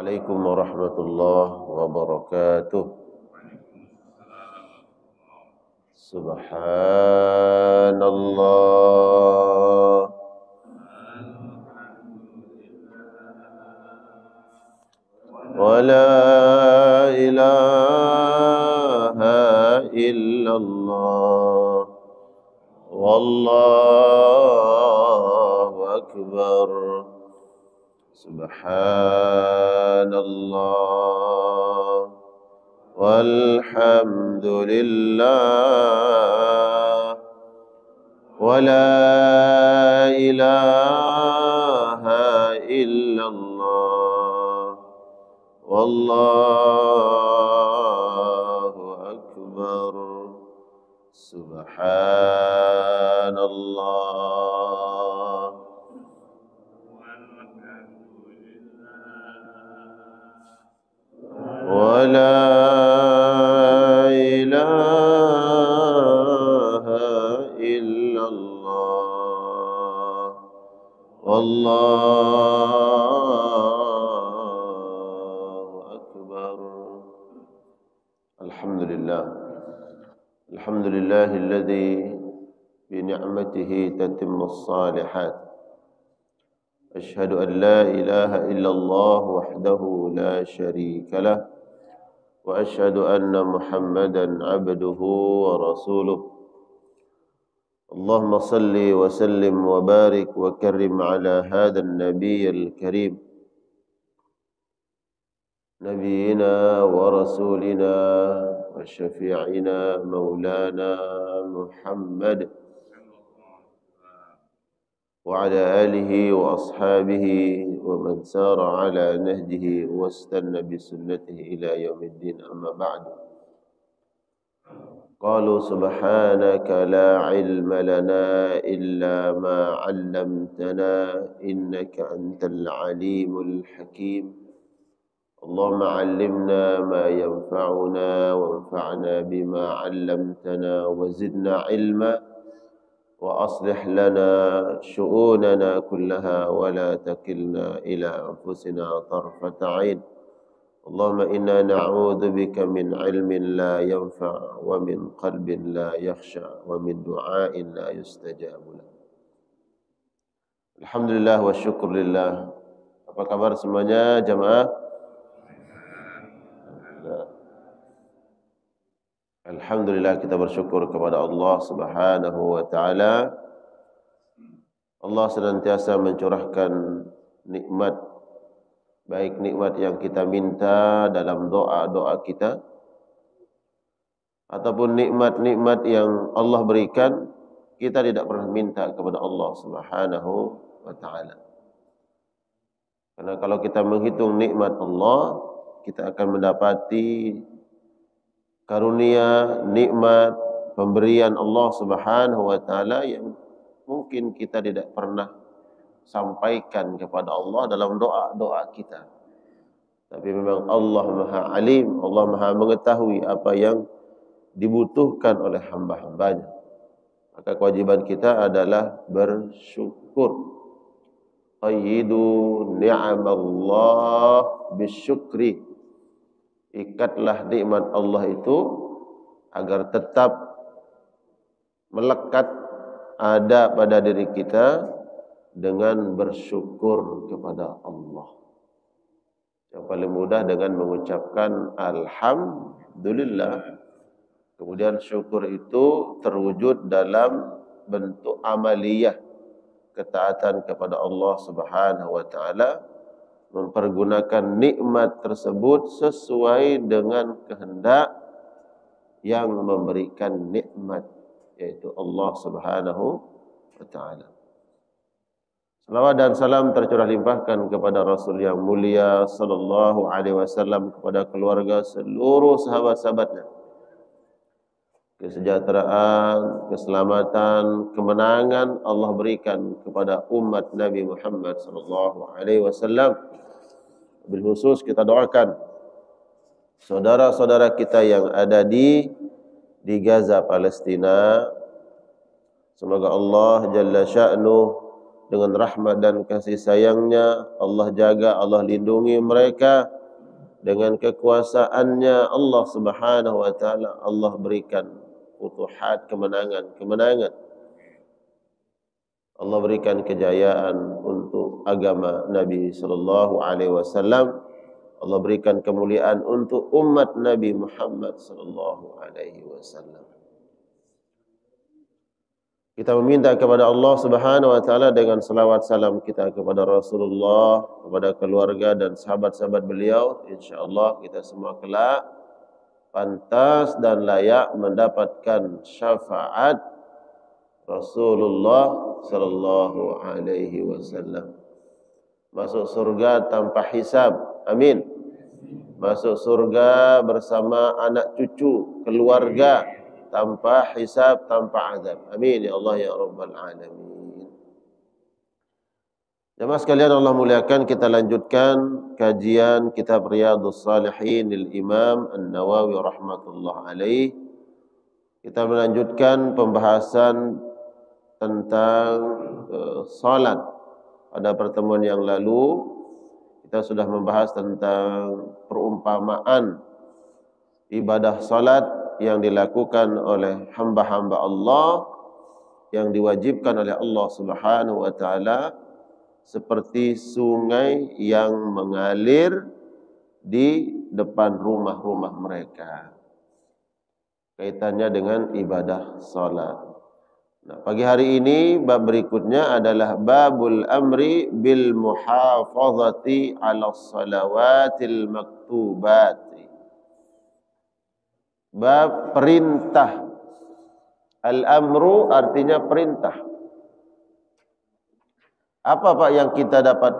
Assalamualaikum warahmatullahi wabarakatuh. Subhanallah wa la ilaha illallah wallahu akbar. Subhanallah walhamdulillah wa la ilaha illallah wallahu akbar. Subhanallah wa la ilaha illallah wallahu akbar. Alhamdulillah, alhamdulillahilladzi bi ni'matihi tatimmus shalihat. Asyhadu an la ilaha illallah wahdahu la syarika lah wa asyhadu anna Muhammadan abduhu wa rasuluh. Allahumma salli wa sallim wa barik wa karrim ala hadzal nabiyyil karim nabiyina wa rasulina wa syafi'ina maulana Muhammad wa ala alihi wa ashabihi wa man sara ala nahjihi wastanna bi sunnatihi ila yaumiddin, amma ba'du. Qalu subhanaka la ilma lana illa ma 'allamtana innaka antal alimul hakim. Allahumma 'allimna ma yanfa'una wanfa'na bima 'allamtana wa zidna 'ilma wa aslih lana syu'unana kullaha wa la takilna ila anfusina tarfata 'ain. Allahumma inna na'udzu bika min 'ilmin la yanfa' wa min qalbin la yakhsha wa min du'ain la yustajabu lah. Alhamdulillah wa syukurillah. Apa kabar semuanya jamaah? Alhamdulillah, kita bersyukur kepada Allah Subhanahu wa taala. Allah senantiasa mencurahkan nikmat, baik nikmat yang kita minta dalam doa-doa kita ataupun nikmat-nikmat yang Allah berikan kita tidak pernah minta kepada Allah Subhanahu wa taala. Karena kalau kita menghitung nikmat Allah, kita akan mendapati karunia, nikmat, pemberian Allah Subhanahu wa taala yang mungkin kita tidak pernah sampaikan kepada Allah dalam doa-doa kita. Tapi memang Allah Maha Alim, Allah Maha mengetahui apa yang dibutuhkan oleh hamba-hambanya. Maka kewajiban kita adalah bersyukur. Qayyidu ni'amallah bisyukri. Ikatlah nikmat Allah itu agar tetap melekat ada pada diri kita dengan bersyukur kepada Allah. Yang paling mudah dengan mengucapkan alhamdulillah. Kemudian syukur itu terwujud dalam bentuk amaliyah, ketaatan kepada Allah Subhanahu wa taala, mempergunakan nikmat tersebut sesuai dengan kehendak yang memberikan nikmat, yaitu Allah Subhanahu wa taala. Salawat dan salam tercurah limpahkan kepada Rasul yang mulia sallallahu alaihi wasallam, kepada keluarga, seluruh sahabat-sahabatnya. Kesejahteraan, keselamatan, kemenangan Allah berikan kepada umat Nabi Muhammad sallallahu alaihi wasallam. Bil khusus kita doakan saudara-saudara kita yang ada di Gaza, Palestina. Semoga Allah Jalla Sya'nuh dengan rahmat dan kasih sayangnya. Allah jaga, Allah lindungi mereka dengan kekuasaannya. Allah Subhanahu wa taala, Allah berikan futuhat, kemenangan. Allah berikan kejayaan untuk agama Nabi sallallahu alaihi wasallam. Allah berikan kemuliaan untuk umat Nabi Muhammad sallallahu alaihi wasallam. Kita meminta kepada Allah Subhanahu wa taala dengan selawat salam kita kepada Rasulullah, kepada keluarga dan sahabat-sahabat beliau, insyaallah kita semua kelak pantas dan layak mendapatkan syafaat Rasulullah sallallahu alaihi wasallam. Masuk surga tanpa hisab. Amin. Masuk surga bersama anak cucu, keluarga, tanpa hisab, tanpa azab. Amin ya Allah ya rabbal alamin. Jemaah sekalian Allah muliakan, kita lanjutkan kajian kitab Riyadhus Shalihin Imam An-Nawawi rahmatullah alaih. Kita melanjutkan pembahasan tentang salat. Pada pertemuan yang lalu kita sudah membahas tentang perumpamaan ibadah salat yang dilakukan oleh hamba-hamba Allah, yang diwajibkan oleh Allah Subhanahu wa taala, seperti sungai yang mengalir di depan rumah-rumah mereka. Kaitannya dengan ibadah salat. Nah, pagi hari ini bab berikutnya adalah babul amri bil muhafazati 'ala shalawatil maktubat. Bab perintah. Al-amru artinya perintah. Apa Pak yang kita dapat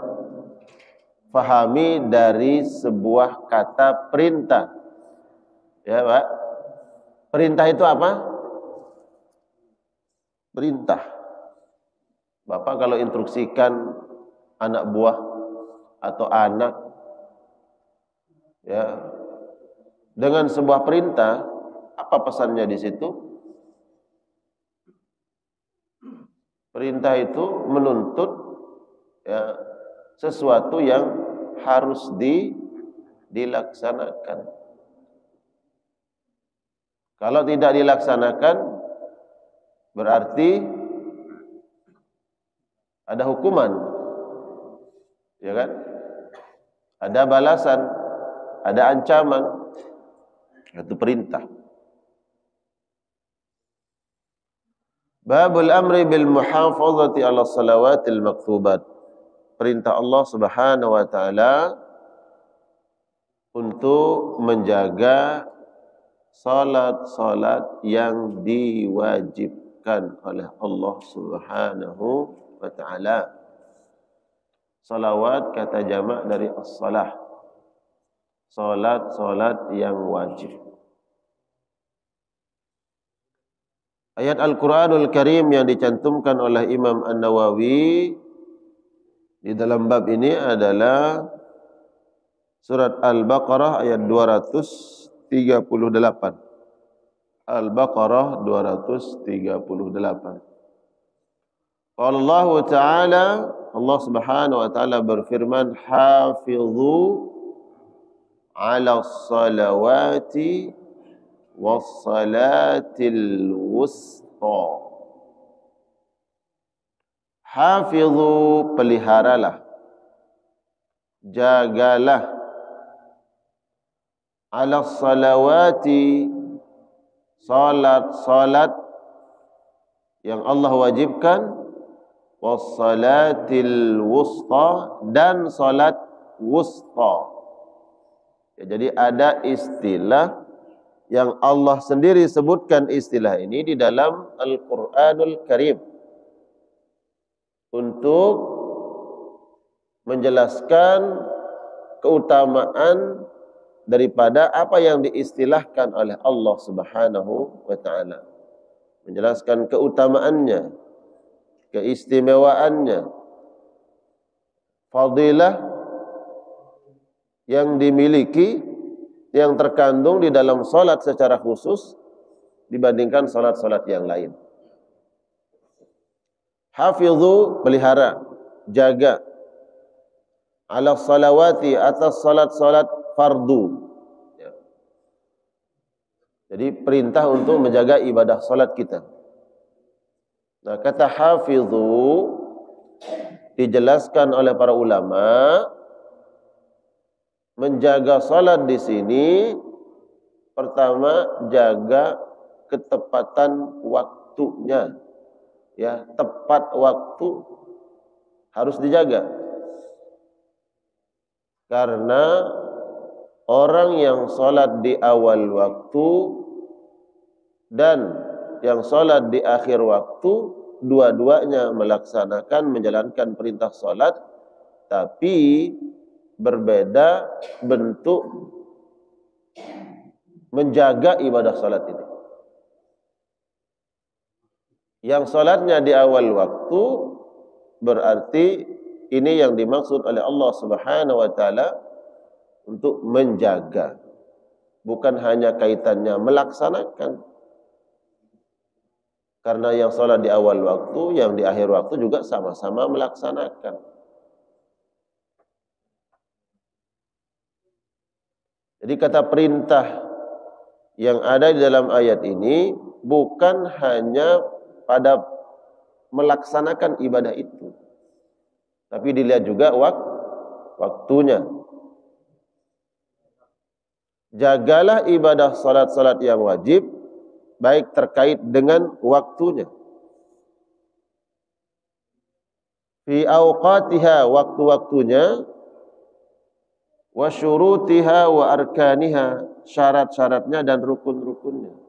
fahami dari sebuah kata perintah? Ya Pak, perintah itu apa? Perintah. Bapak kalau instruksikan anak buah atau anak ya dengan sebuah perintah, apa pesannya di situ? Perintah itu menuntut ya sesuatu yang harus dilaksanakan. Kalau tidak dilaksanakan, berarti ada hukuman, ya kan? Ada balasan, ada ancaman. Itu perintah. Babul amri bil muhafazati 'ala salawatil maktubat. Perintah Allah Subhanahu wa taala untuk menjaga salat-salat yang diwajibkan oleh Allah Subhanahu wa taala. Salawat kata jamak dari as-salah. Salat-salat yang wajib. Ayat Al-Quranul Karim yang dicantumkan oleh Imam An-Nawawi di dalam bab ini adalah surat Al-Baqarah ayat 238. Al-Baqarah 238. Qala Allah Ta'ala, Allah Subhanahu wa taala berfirman, hafizu 'ala salawati wassalatil wusta. Hafizu, peliharalah, jagalah, 'ala salawati, salat-salat yang Allah wajibkan, wassalatil wusta, dan salat wusta. Ya, jadi ada istilah yang Allah sendiri sebutkan istilah ini di dalam Al-Quranul Karim untuk menjelaskan keutamaan daripada apa yang diistilahkan oleh Allah Subhanahu wa taala. Menjelaskan keutamaannya, keistimewaannya, fadilah yang dimiliki, yang terkandung di dalam salat secara khusus dibandingkan salat-salat yang lain. Hafidhu, pelihara, jaga, ala salawati, atas salat-salat fardu. Ya. Jadi perintah untuk menjaga ibadah salat kita. Nah, kata hafidhu dijelaskan oleh para ulama, menjaga salat di sini pertama jaga ketepatan waktunya. Ya, tepat waktu harus dijaga. Karena orang yang salat di awal waktu dan yang salat di akhir waktu, dua-duanya melaksanakan, menjalankan perintah salat, tapi berbeda bentuk menjaga ibadah salat ini. Yang salatnya di awal waktu berarti ini yang dimaksud oleh Allah Subhanahu wa taala untuk menjaga, bukan hanya kaitannya melaksanakan. Karena yang salat di awal waktu, yang di akhir waktu juga sama-sama melaksanakan. Jadi kata perintah yang ada di dalam ayat ini bukan hanya pada melaksanakan ibadah itu, tapi dilihat juga waktunya. Jagalah ibadah salat-salat yang wajib, baik terkait dengan waktunya. Fi awqatiha, waktu-waktunya, wa syurutiha wa arkaniha, syarat-syaratnya dan rukun-rukunnya.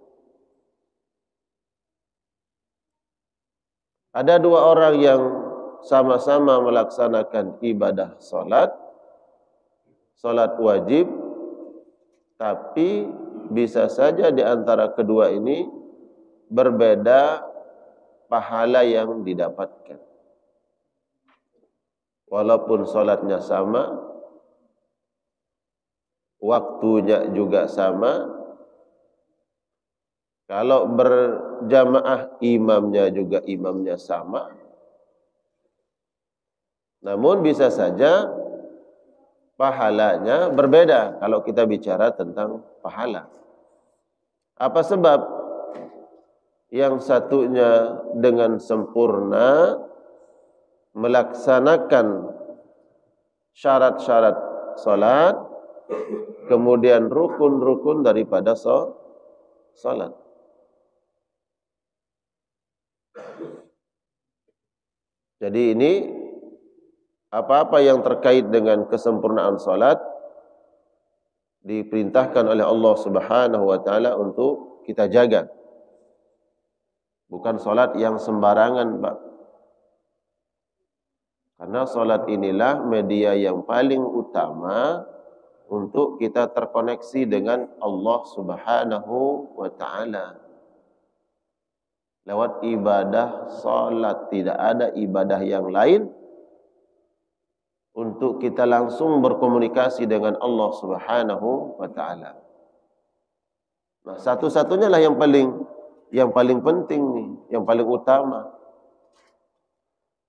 Ada dua orang yang sama-sama melaksanakan ibadah salat wajib, tapi bisa saja di antara kedua ini berbeda pahala yang didapatkan. Walaupun salatnya sama, waktunya juga sama, kalau berjamaah imamnya sama, namun bisa saja pahalanya berbeda kalau kita bicara tentang pahala. Apa sebab? Yang satunya dengan sempurna melaksanakan syarat-syarat salat, kemudian rukun-rukun daripada salat. Jadi ini apa-apa yang terkait dengan kesempurnaan salat diperintahkan oleh Allah Subhanahu wa taala untuk kita jaga. Bukan salat yang sembarangan, Pak. Karena salat inilah media yang paling utama untuk kita terkoneksi dengan Allah Subhanahu wa taala. Lewat ibadah salat, tidak ada ibadah yang lain untuk kita langsung berkomunikasi dengan Allah Subhanahu wa taala. Nah, satu-satunya lah yang paling penting nih, yang paling utama.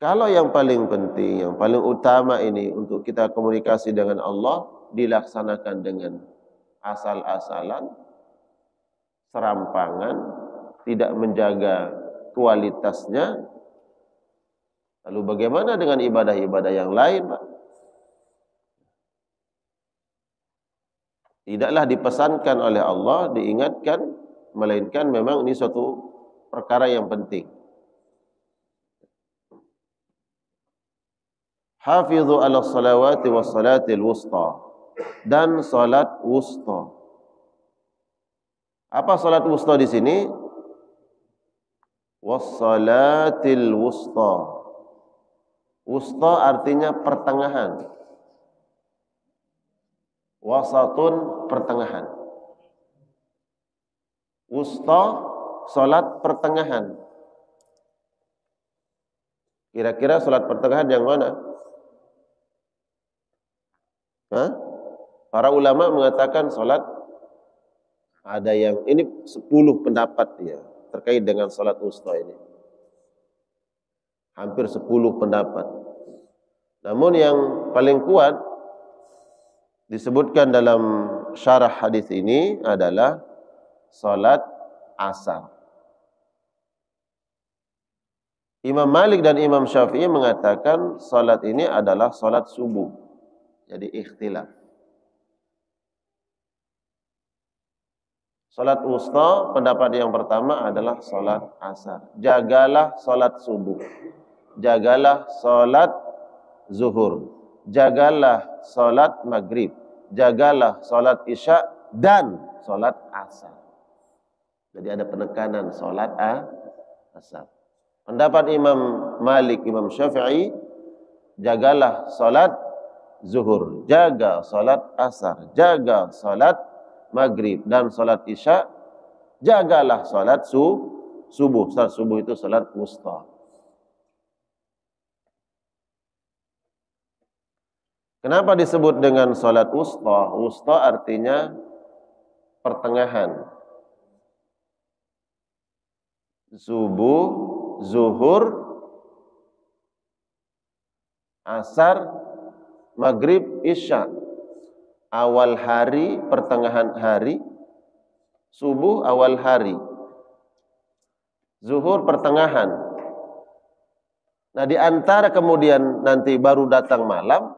Kalau yang paling penting, yang paling utama ini untuk kita komunikasi dengan Allah dilaksanakan dengan asal-asalan, serampangan, tidak menjaga kualitasnya, lalu bagaimana dengan ibadah-ibadah yang lain, Pak? Tidaklah dipesankan oleh Allah, diingatkan, melainkan memang ini suatu perkara yang penting. Hafidhu ala salawati wa salatil wusta, dan salat wusta. Apa salat wusta di sini? Wassalatil wusta. Wusta artinya pertengahan. Wasatun, pertengahan. Wusta, salat pertengahan. Kira-kira salat pertengahan yang mana? Para ulama mengatakan salat ada yang ini 10 pendapat ya terkait dengan salat wusta ini. hampir 10 pendapat. Namun yang paling kuat disebutkan dalam syarah hadis ini adalah salat asar. Imam Malik dan Imam Syafi'i mengatakan salat ini adalah salat subuh. Jadi ikhtilaf. Salat wusta, pendapat yang pertama adalah salat asar. Jagalah salat subuh. Jagalah salat zuhur. Jagalah salat maghrib. Jagalah salat isya dan salat asar. Jadi ada penekanan salat asar. Pendapat Imam Malik, Imam Syafi'i, jagalah salat zuhur, jaga salat asar, jaga salat maghrib dan salat isya, jagalah salat subuh. Salat subuh itu salat wusta. Kenapa disebut dengan salat wusta? Wusta artinya pertengahan. Subuh, zuhur, asar, maghrib, isya. Awal hari, pertengahan hari. Subuh, awal hari. Zuhur, pertengahan. Nah, di antara kemudian nanti baru datang malam,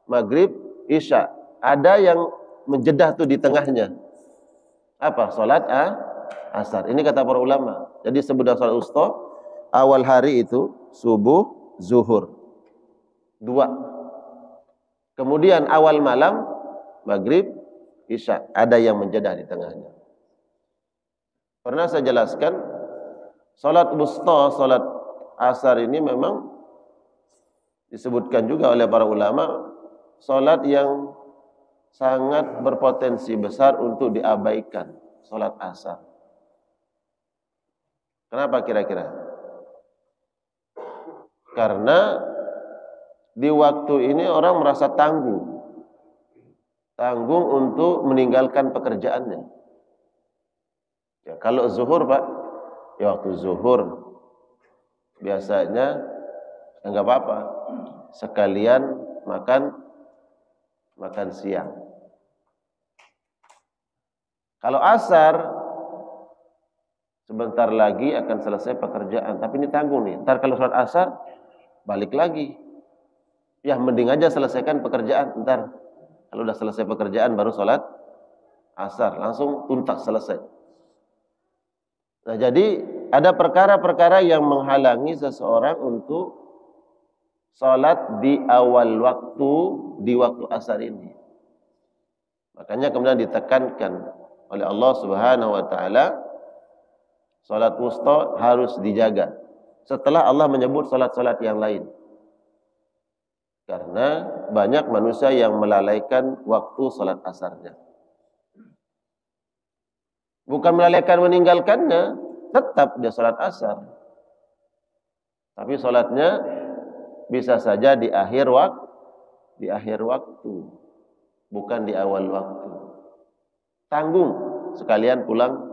maghrib, isya. Ada yang menjedah tuh di tengahnya. Apa? Salat asar. Ini kata para ulama. Jadi sebutnya salat wusta, awal hari itu subuh, zuhur. 2. Kemudian awal malam, maghrib, isya. Ada yang menjedah di tengahnya. Pernah saya jelaskan, salat wusta, salat asar ini memang disebutkan juga oleh para ulama, salat yang sangat berpotensi besar untuk diabaikan, salat asar. Kenapa kira-kira? Karena di waktu ini orang merasa tanggung untuk meninggalkan pekerjaannya. Ya, kalau zuhur Pak, ya waktu zuhur biasanya enggak apa-apa, sekalian makan siang. Kalau asar, sebentar lagi akan selesai pekerjaan, tapi ini tanggung nih. Ntar kalau sholat asar, balik lagi. Ya mending aja selesaikan pekerjaan. Ntar kalau udah selesai pekerjaan baru sholat asar, langsung tuntas selesai. Nah, jadi ada perkara-perkara yang menghalangi seseorang untuk sholat di awal waktu, di waktu asar ini. Makanya kemudian ditekankan oleh Allah Subhanahu wa taala, salat wusta harus dijaga. Setelah Allah menyebut salat-salat yang lain. Karena banyak manusia yang melalaikan waktu salat asarnya. Bukan melalaikan meninggalkannya, tetap dia salat asar. Tapi salatnya bisa saja di akhir waktu, bukan di awal waktu. Tanggung sekalian pulang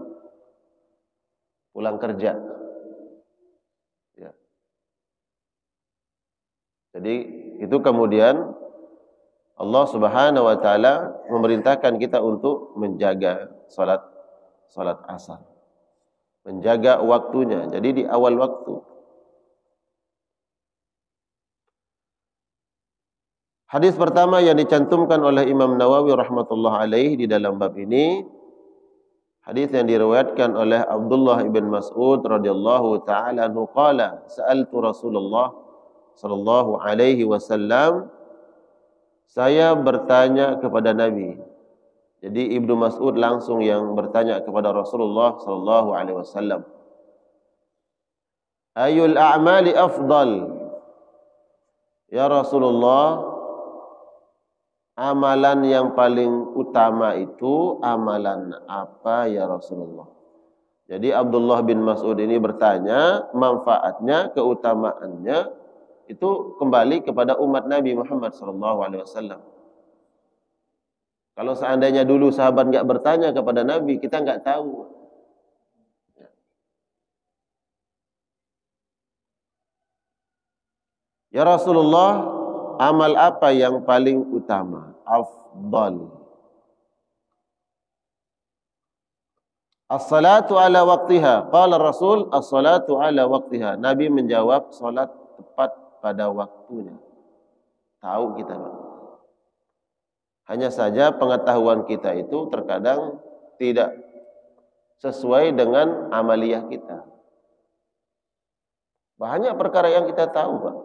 kerja. Ya. Jadi itu kemudian Allah Subhanahu wa taala memerintahkan kita untuk menjaga salat asar. Menjaga waktunya. Jadi di awal waktu. Hadis pertama yang dicantumkan oleh Imam Nawawi rahmatullah alaih di dalam bab ini, hadis yang diriwayatkan oleh Abdullah bin Mas'ud radhiyallahu taala anhu qala sa'altu Rasulullah sallallahu alaihi wasallam, saya bertanya kepada Nabi. Jadi Ibnu Mas'ud langsung yang bertanya kepada Rasulullah sallallahu alaihi wasallam, ayul a'mali afdal? Ya Rasulullah, amalan yang paling utama itu amalan apa ya Rasulullah? Jadi Abdullah bin Mas'ud ini bertanya, manfaatnya, keutamaannya itu kembali kepada umat Nabi Muhammad SAW. Kalau seandainya dulu sahabat enggak bertanya kepada Nabi, kita enggak tahu. Ya Rasulullah, amal apa yang paling utama? Afdal. As-salatu ala waqtiha. Qala Rasul, as-salatu ala waqtiha. Nabi menjawab, salat tepat pada waktunya. Tahu kita, Pak. Hanya saja pengetahuan kita itu terkadang tidak sesuai dengan amaliyah kita. Banyak perkara yang kita tahu, Pak.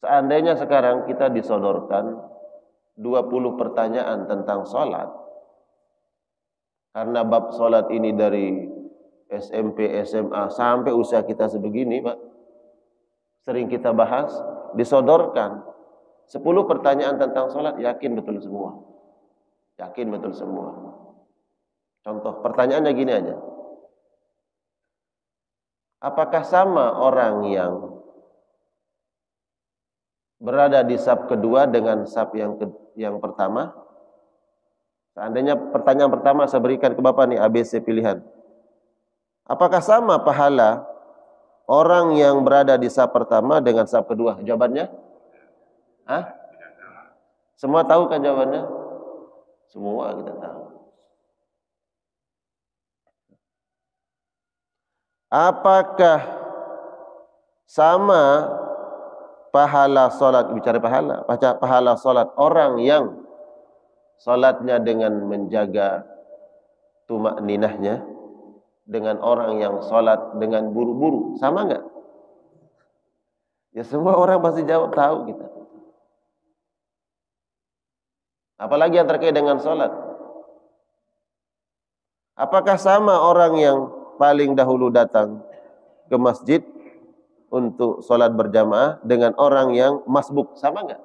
Seandainya sekarang kita disodorkan 20 pertanyaan tentang salat, karena bab salat ini dari SMP, SMA sampai usia kita sebegini, Pak, sering kita bahas, disodorkan 10 pertanyaan tentang salat, yakin betul semua. Yakin betul semua. Contoh, pertanyaannya gini aja. Apakah sama orang yang berada di saf kedua dengan saf yang pertama? Seandainya pertanyaan pertama saya berikan ke Bapak nih, ABC pilihan. Apakah sama pahala orang yang berada di saf pertama dengan saf kedua? Jawabannya? Hah? Semua tahu kan jawabannya? Semua kita tahu. Apakah sama pahala salat, bicara pahala salat orang yang salatnya dengan menjaga tumakninahnya dengan orang yang salat dengan buru-buru, sama enggak? Ya semua orang pasti jawab tahu kita. Apalagi yang terkait dengan salat. Apakah sama orang yang paling dahulu datang ke masjid untuk sholat berjamaah dengan orang yang masbuk, sama enggak?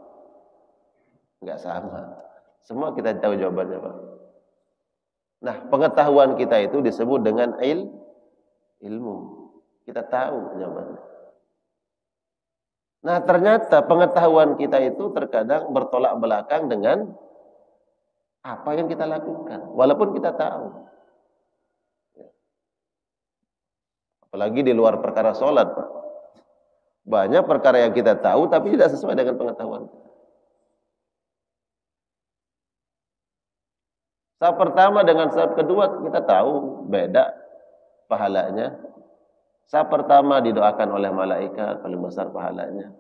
Enggak sama. Semua kita tahu jawabannya, Pak. Nah, pengetahuan kita itu disebut dengan ilmu. Kita tahu jawabannya. Nah, ternyata pengetahuan kita itu terkadang bertolak belakang dengan apa yang kita lakukan, walaupun kita tahu. Apalagi di luar perkara sholat, Pak. Banyak perkara yang kita tahu tapi tidak sesuai dengan pengetahuan kita. Saf pertama dengan saf kedua kita tahu beda pahalanya. Saf pertama didoakan oleh malaikat, paling besar pahalanya.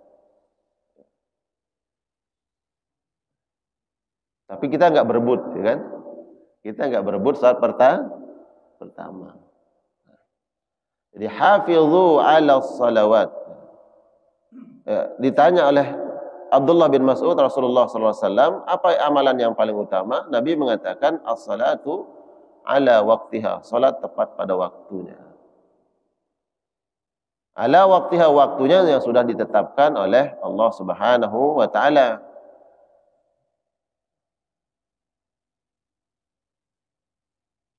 Tapi kita enggak berebut, ya kan? Kita enggak berebut saf pertama. Jadi hafizu 'ala salawat. Ditanya oleh Abdullah bin Mas'ud Rasulullah SAW, apa amalan yang paling utama? Nabi mengatakan as-salatu 'ala waqtiha, salat tepat pada waktunya. Ala waqtiha, waktunya yang sudah ditetapkan oleh Allah Subhanahu wa taala.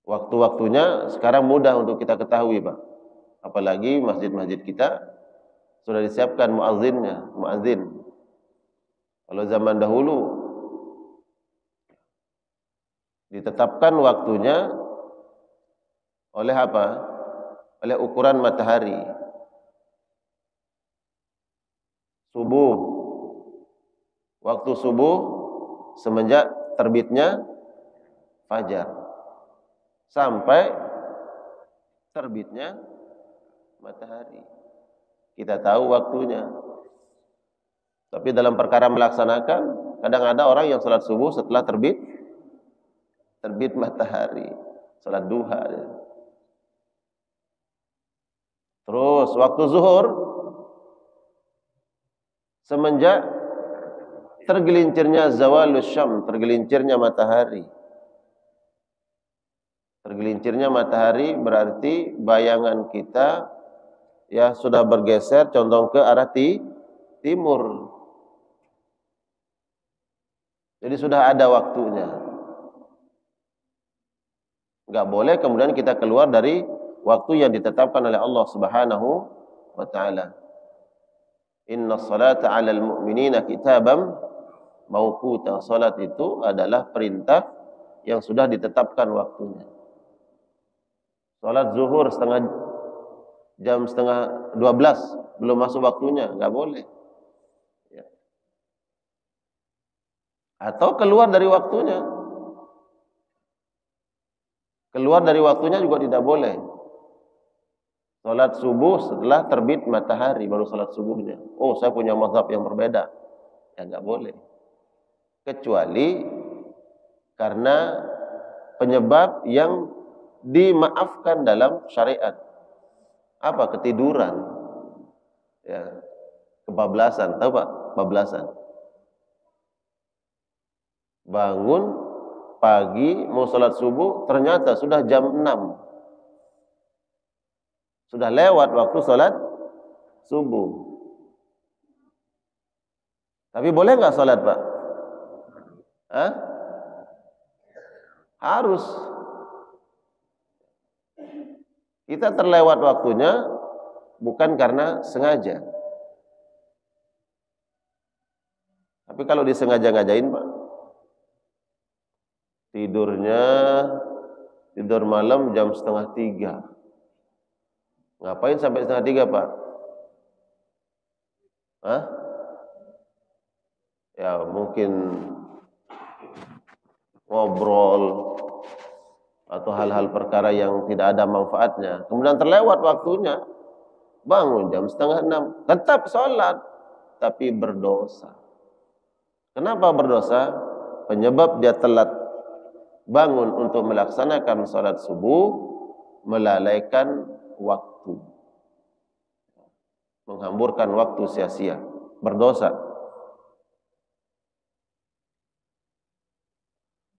Waktu-waktunya sekarang mudah untuk kita ketahui, Pak. Apalagi masjid-masjid kita sudah disiapkan muazzin. Kalau zaman dahulu ditetapkan waktunya oleh apa? Oleh ukuran matahari. Subuh. Waktu subuh semenjak terbitnya fajar sampai terbitnya matahari. Kita tahu waktunya. Tapi dalam perkara melaksanakan, kadang ada orang yang salat subuh setelah terbit matahari, salat duha. Terus waktu zuhur semenjak tergelincirnya zawalus syam, tergelincirnya matahari. Tergelincirnya matahari berarti bayangan kita ya sudah bergeser condong ke arah timur. Jadi sudah ada waktunya. Enggak boleh kemudian kita keluar dari waktu yang ditetapkan oleh Allah Subhanahu wa taala. Inna salata 'alal mu'minina kitabam mauquta. Salat itu adalah perintah yang sudah ditetapkan waktunya. Salat zuhur setengah jam setengah 12 belum masuk waktunya, nggak boleh. Ya. Atau keluar dari waktunya. Keluar dari waktunya juga tidak boleh. Salat subuh setelah terbit matahari baru salat subuhnya. Oh, saya punya mazhab yang berbeda. Ya nggak boleh. Kecuali karena penyebab yang dimaafkan dalam syariat. Apa? Ketiduran. Ya. Kebablasan, tahu Pak? Kebablasan. Bangun pagi mau salat subuh ternyata sudah jam 6. Sudah lewat waktu salat subuh. Tapi boleh nggak salat, Pak? Hah? Harus. Kita terlewat waktunya bukan karena sengaja. Tapi kalau disengaja-ngajain, Pak, tidur malam jam 2:30. Ngapain sampai 2:30, Pak? Hah? Ya mungkin ngobrol atau hal-hal perkara yang tidak ada manfaatnya. Kemudian terlewat waktunya, bangun jam 5:30, tetap sholat, tapi berdosa. Kenapa berdosa? Penyebab dia telat bangun untuk melaksanakan sholat subuh, melalaikan waktu, menghamburkan waktu sia-sia, berdosa.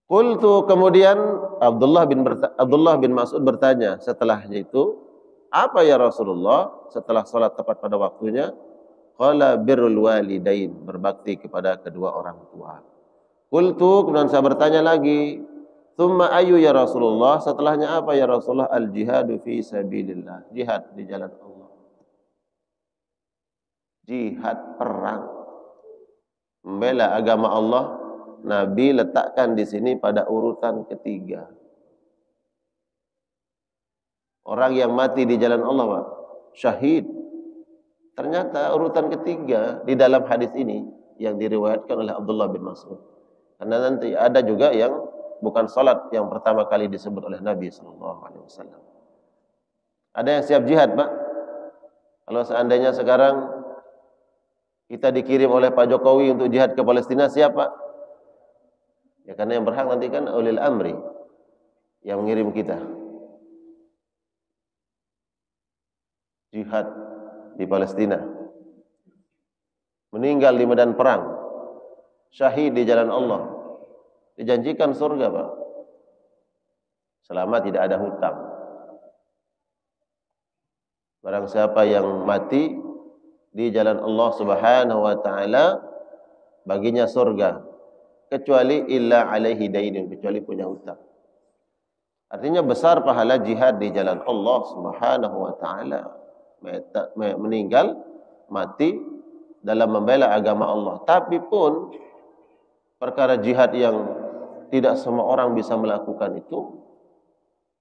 Qultu, kemudian Abdullah bin Mas'ud bertanya setelahnya itu, apa ya Rasulullah setelah sholat tepat pada waktunya? Qala birrul walidain, berbakti kepada kedua orang tua. Qultu, kemudian saya bertanya lagi, tsumma ayu ya Rasulullah, setelahnya apa ya Rasulullah? Al jihadu fi sabilillah, jihad di jalan Allah. Jihad, perang, membela agama Allah, Nabi letakkan di sini pada urutan ketiga. Orang yang mati di jalan Allah, Pak, syahid. Ternyata urutan ketiga di dalam hadis ini yang diriwayatkan oleh Abdullah bin Mas'ud. Karena nanti ada juga yang bukan salat yang pertama kali disebut oleh Nabi SAW. Ada yang siap jihad, Pak? Kalau seandainya sekarang kita dikirim oleh Pak Jokowi untuk jihad ke Palestina, siapa? Ya karena yang berhak nanti kan ulil amri yang mengirim kita. Jihad di Palestina, meninggal di medan perang, syahid di jalan Allah, dijanjikan surga, Pak, selama tidak ada hutang. Barang siapa yang mati di jalan Allah Subhanahu wa taala, baginya surga, kecuali illa alaihi dainun, kecuali punya hutang. Artinya besar pahala jihad di jalan Allah Subhanahu wa taala. Meninggal, mati dalam membela agama Allah. Tapi pun perkara jihad yang tidak semua orang bisa melakukan itu,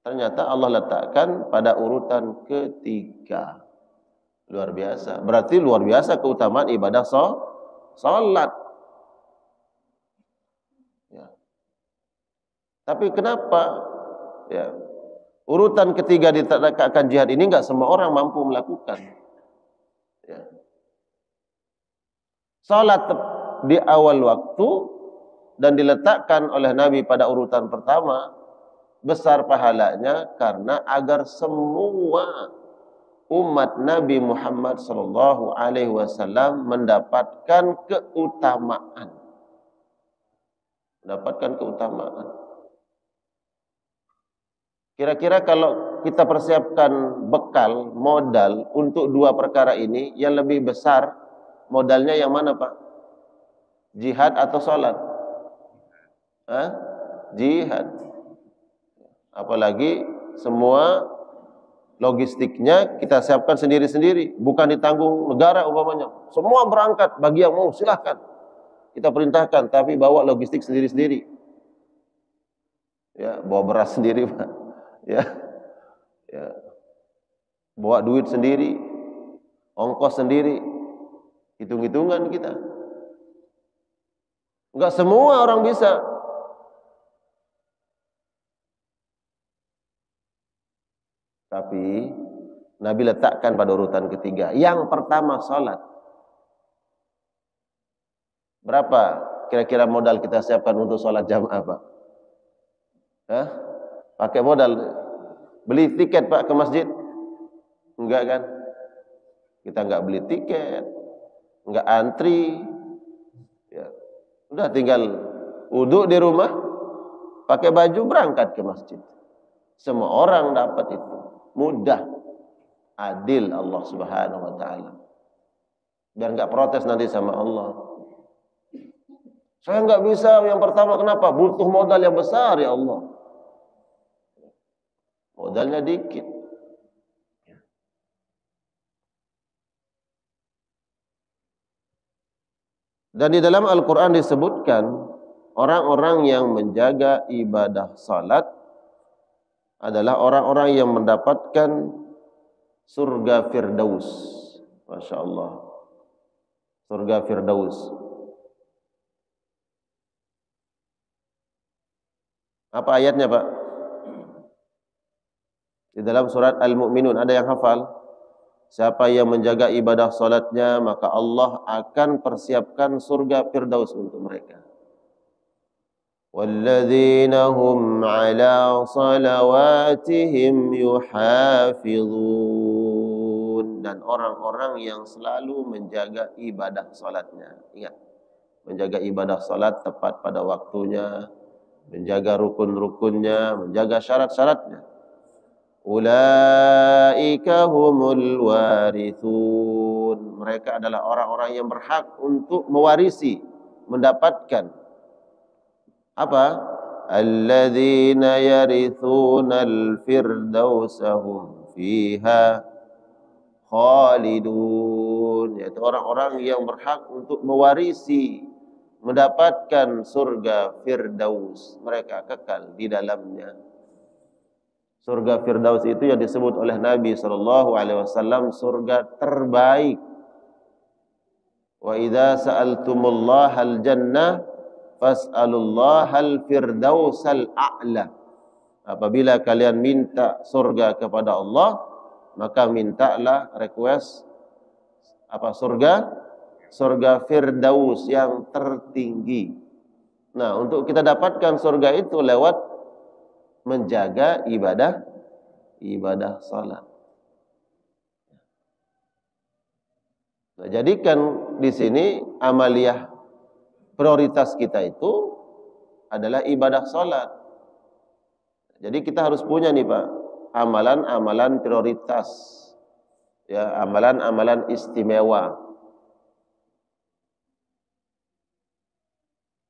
ternyata Allah letakkan pada urutan ketiga. Luar biasa. Berarti luar biasa keutamaan ibadah salat. Ya. Tapi kenapa ya urutan ketiga diletakkan jihad ini enggak semua orang mampu melakukan? Ya. Salat di awal waktu dan diletakkan oleh Nabi pada urutan pertama, besar pahalanya karena agar semua umat Nabi Muhammad SAW mendapatkan keutamaan. Mendapatkan keutamaan. Kira-kira kalau kita persiapkan bekal, modal untuk dua perkara ini, yang lebih besar modalnya yang mana, Pak? Jihad atau sholat? Jihad. Apalagi semua logistiknya kita siapkan sendiri-sendiri, bukan ditanggung negara umpamanya. Semua berangkat, bagi yang mau silahkan. Kita perintahkan, tapi bawa logistik sendiri-sendiri. Ya, bawa beras sendiri, Pak. Ya. bawa duit sendiri, ongkos sendiri, hitung-hitungan kita. Enggak semua orang bisa. Tapi Nabi letakkan pada urutan ketiga. Yang pertama salat. Berapa kira-kira modal kita siapkan untuk salat jamaah, Pak? Hah? Pakai modal beli tiket, Pak, ke masjid? Enggak kan? Kita enggak beli tiket, enggak antri. Ya. Udah tinggal wudhu di rumah, pakai baju berangkat ke masjid. Semua orang dapat itu. Mudah, adil Allah Subhanahu wa taala. Biar enggak protes nanti sama Allah. Saya enggak bisa yang pertama, kenapa? Butuh modal yang besar ya Allah. Modalnya dikit. Dan di dalam Al-Quran disebutkan orang-orang yang menjaga ibadah salat adalah orang-orang yang mendapatkan surga Firdaus. Masya Allah. Surga Firdaus. Apa ayatnya, Pak? Di dalam surat Al-Mu'minun, ada yang hafal? Siapa yang menjaga ibadah salatnya, maka Allah akan persiapkan surga Firdaus untuk mereka. Walladzina hum ala salawatihim yuhafizun. Dan orang-orang yang selalu menjaga ibadah salatnya. Ingat, menjaga ibadah salat tepat pada waktunya, menjaga rukun-rukunnya, menjaga syarat-syaratnya. Ulaika humul warithun. Mereka adalah orang-orang yang berhak untuk mewarisi, mendapatkan apa? Alladzina yarithunal firdausa hum fiha khalidun. Yaitu orang-orang yang berhak untuk mewarisi, mendapatkan surga Firdaus. Mereka kekal di dalamnya. Surga Firdaus itu yang disebut oleh Nabi SAW surga terbaik. Wa idza sa'altumullahal jannah fas'alullahal firdausal a'la. Apabila kalian minta surga kepada Allah, maka mintalah request apa? Surga Firdaus yang tertinggi. Nah, untuk kita dapatkan surga itu lewat menjaga ibadah salat. Nah, jadikan di sini amaliyah prioritas kita itu adalah ibadah salat. Jadi kita harus punya nih, Pak, amalan-amalan prioritas. Ya, amalan-amalan istimewa.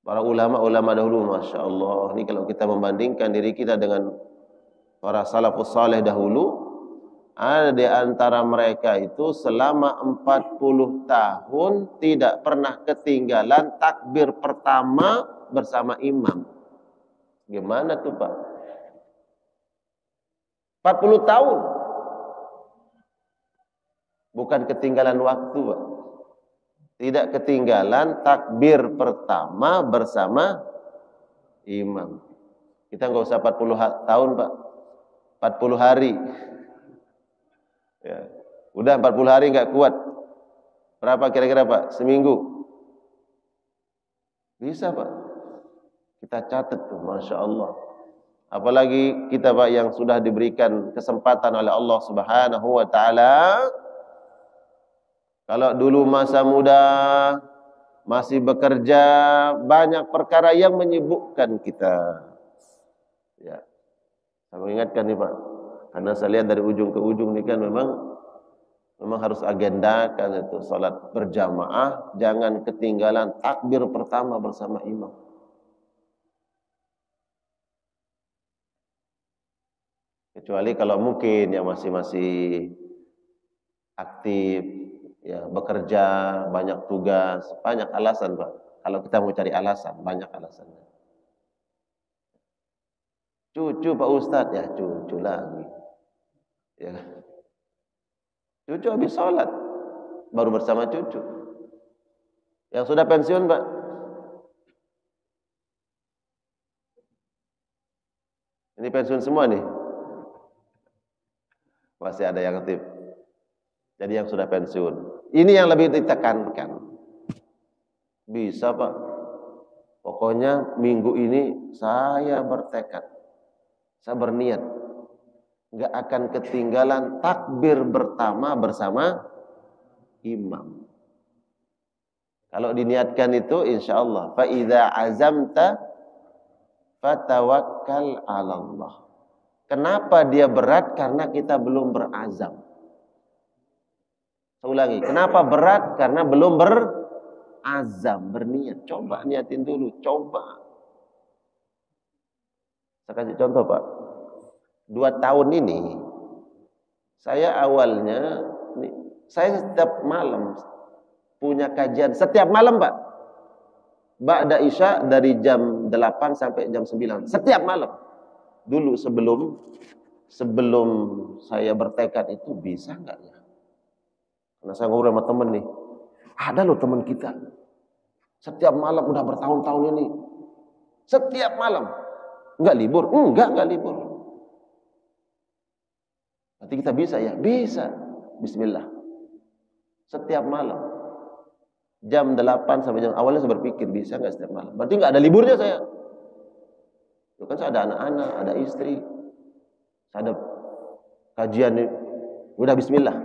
Para ulama-ulama dahulu, Masya Allah, ini kalau kita membandingkan diri kita dengan para salafus saleh dahulu, ada di antara mereka itu selama 40 tahun tidak pernah ketinggalan takbir pertama bersama imam. Gimana tuh, Pak? 40 tahun. Bukan ketinggalan waktu, Pak. Tidak ketinggalan takbir pertama bersama imam. Kita enggak usah 40 tahun, Pak. 40 hari. Ya. Udah 40 hari enggak kuat. Berapa kira-kira, Pak? Seminggu? Bisa, Pak. Kita catat tuh, Masya Allah. Apalagi kita, Pak, yang sudah diberikan kesempatan oleh Allah Subhanahu wa taala. Kalau dulu masa muda masih bekerja, banyak perkara yang menyibukkan kita. Ya. Saya mengingatkan nih, Pak, karena saya lihat dari ujung ke ujung ini kan memang harus agendakan itu salat berjamaah, jangan ketinggalan takbir pertama bersama imam. Kecuali kalau mungkin yang masih aktif, ya, bekerja, banyak tugas, banyak alasan, Pak. Kalau kita mau cari alasan, banyak alasannya. Cucu, Pak Ustadz, ya cucu lagi. Ya. Cucu habis sholat baru bersama cucu. Yang sudah pensiun, Pak? Ini pensiun semua nih. Masih ada yang aktif. Jadi yang sudah pensiun. Ini yang lebih ditekankan. Bisa, Pak. Pokoknya minggu ini saya bertekad. Saya berniat. Nggak akan ketinggalan takbir pertama bersama imam. Kalau diniatkan itu insya Allah. Fa idza azamta fatawakkal 'ala Allah. Kenapa dia berat? Karena kita belum berazam. Saya ulangi, kenapa berat? Karena belum berazam, berniat. Coba niatin dulu, coba. Saya kasih contoh, Pak. 2 tahun ini saya awalnya saya setiap malam punya kajian setiap malam, Pak. Ba'da Isya dari jam 8 sampai jam 9 setiap malam. Dulu sebelum saya bertekad itu bisa enggak ya? Karena saya ngobrol sama temen nih. Ada loh teman kita. Setiap malam udah bertahun-tahun ini. Setiap malam. Enggak libur? Enggak libur. Nanti kita bisa ya? Bisa. Bismillah. Setiap malam. Jam 8 sampai jam awalnya saya berpikir bisa enggak setiap malam. Berarti enggak ada liburnya saya. Loh kan saya ada anak-anak, ada istri. Saya ada kajian nih. Udah bismillah.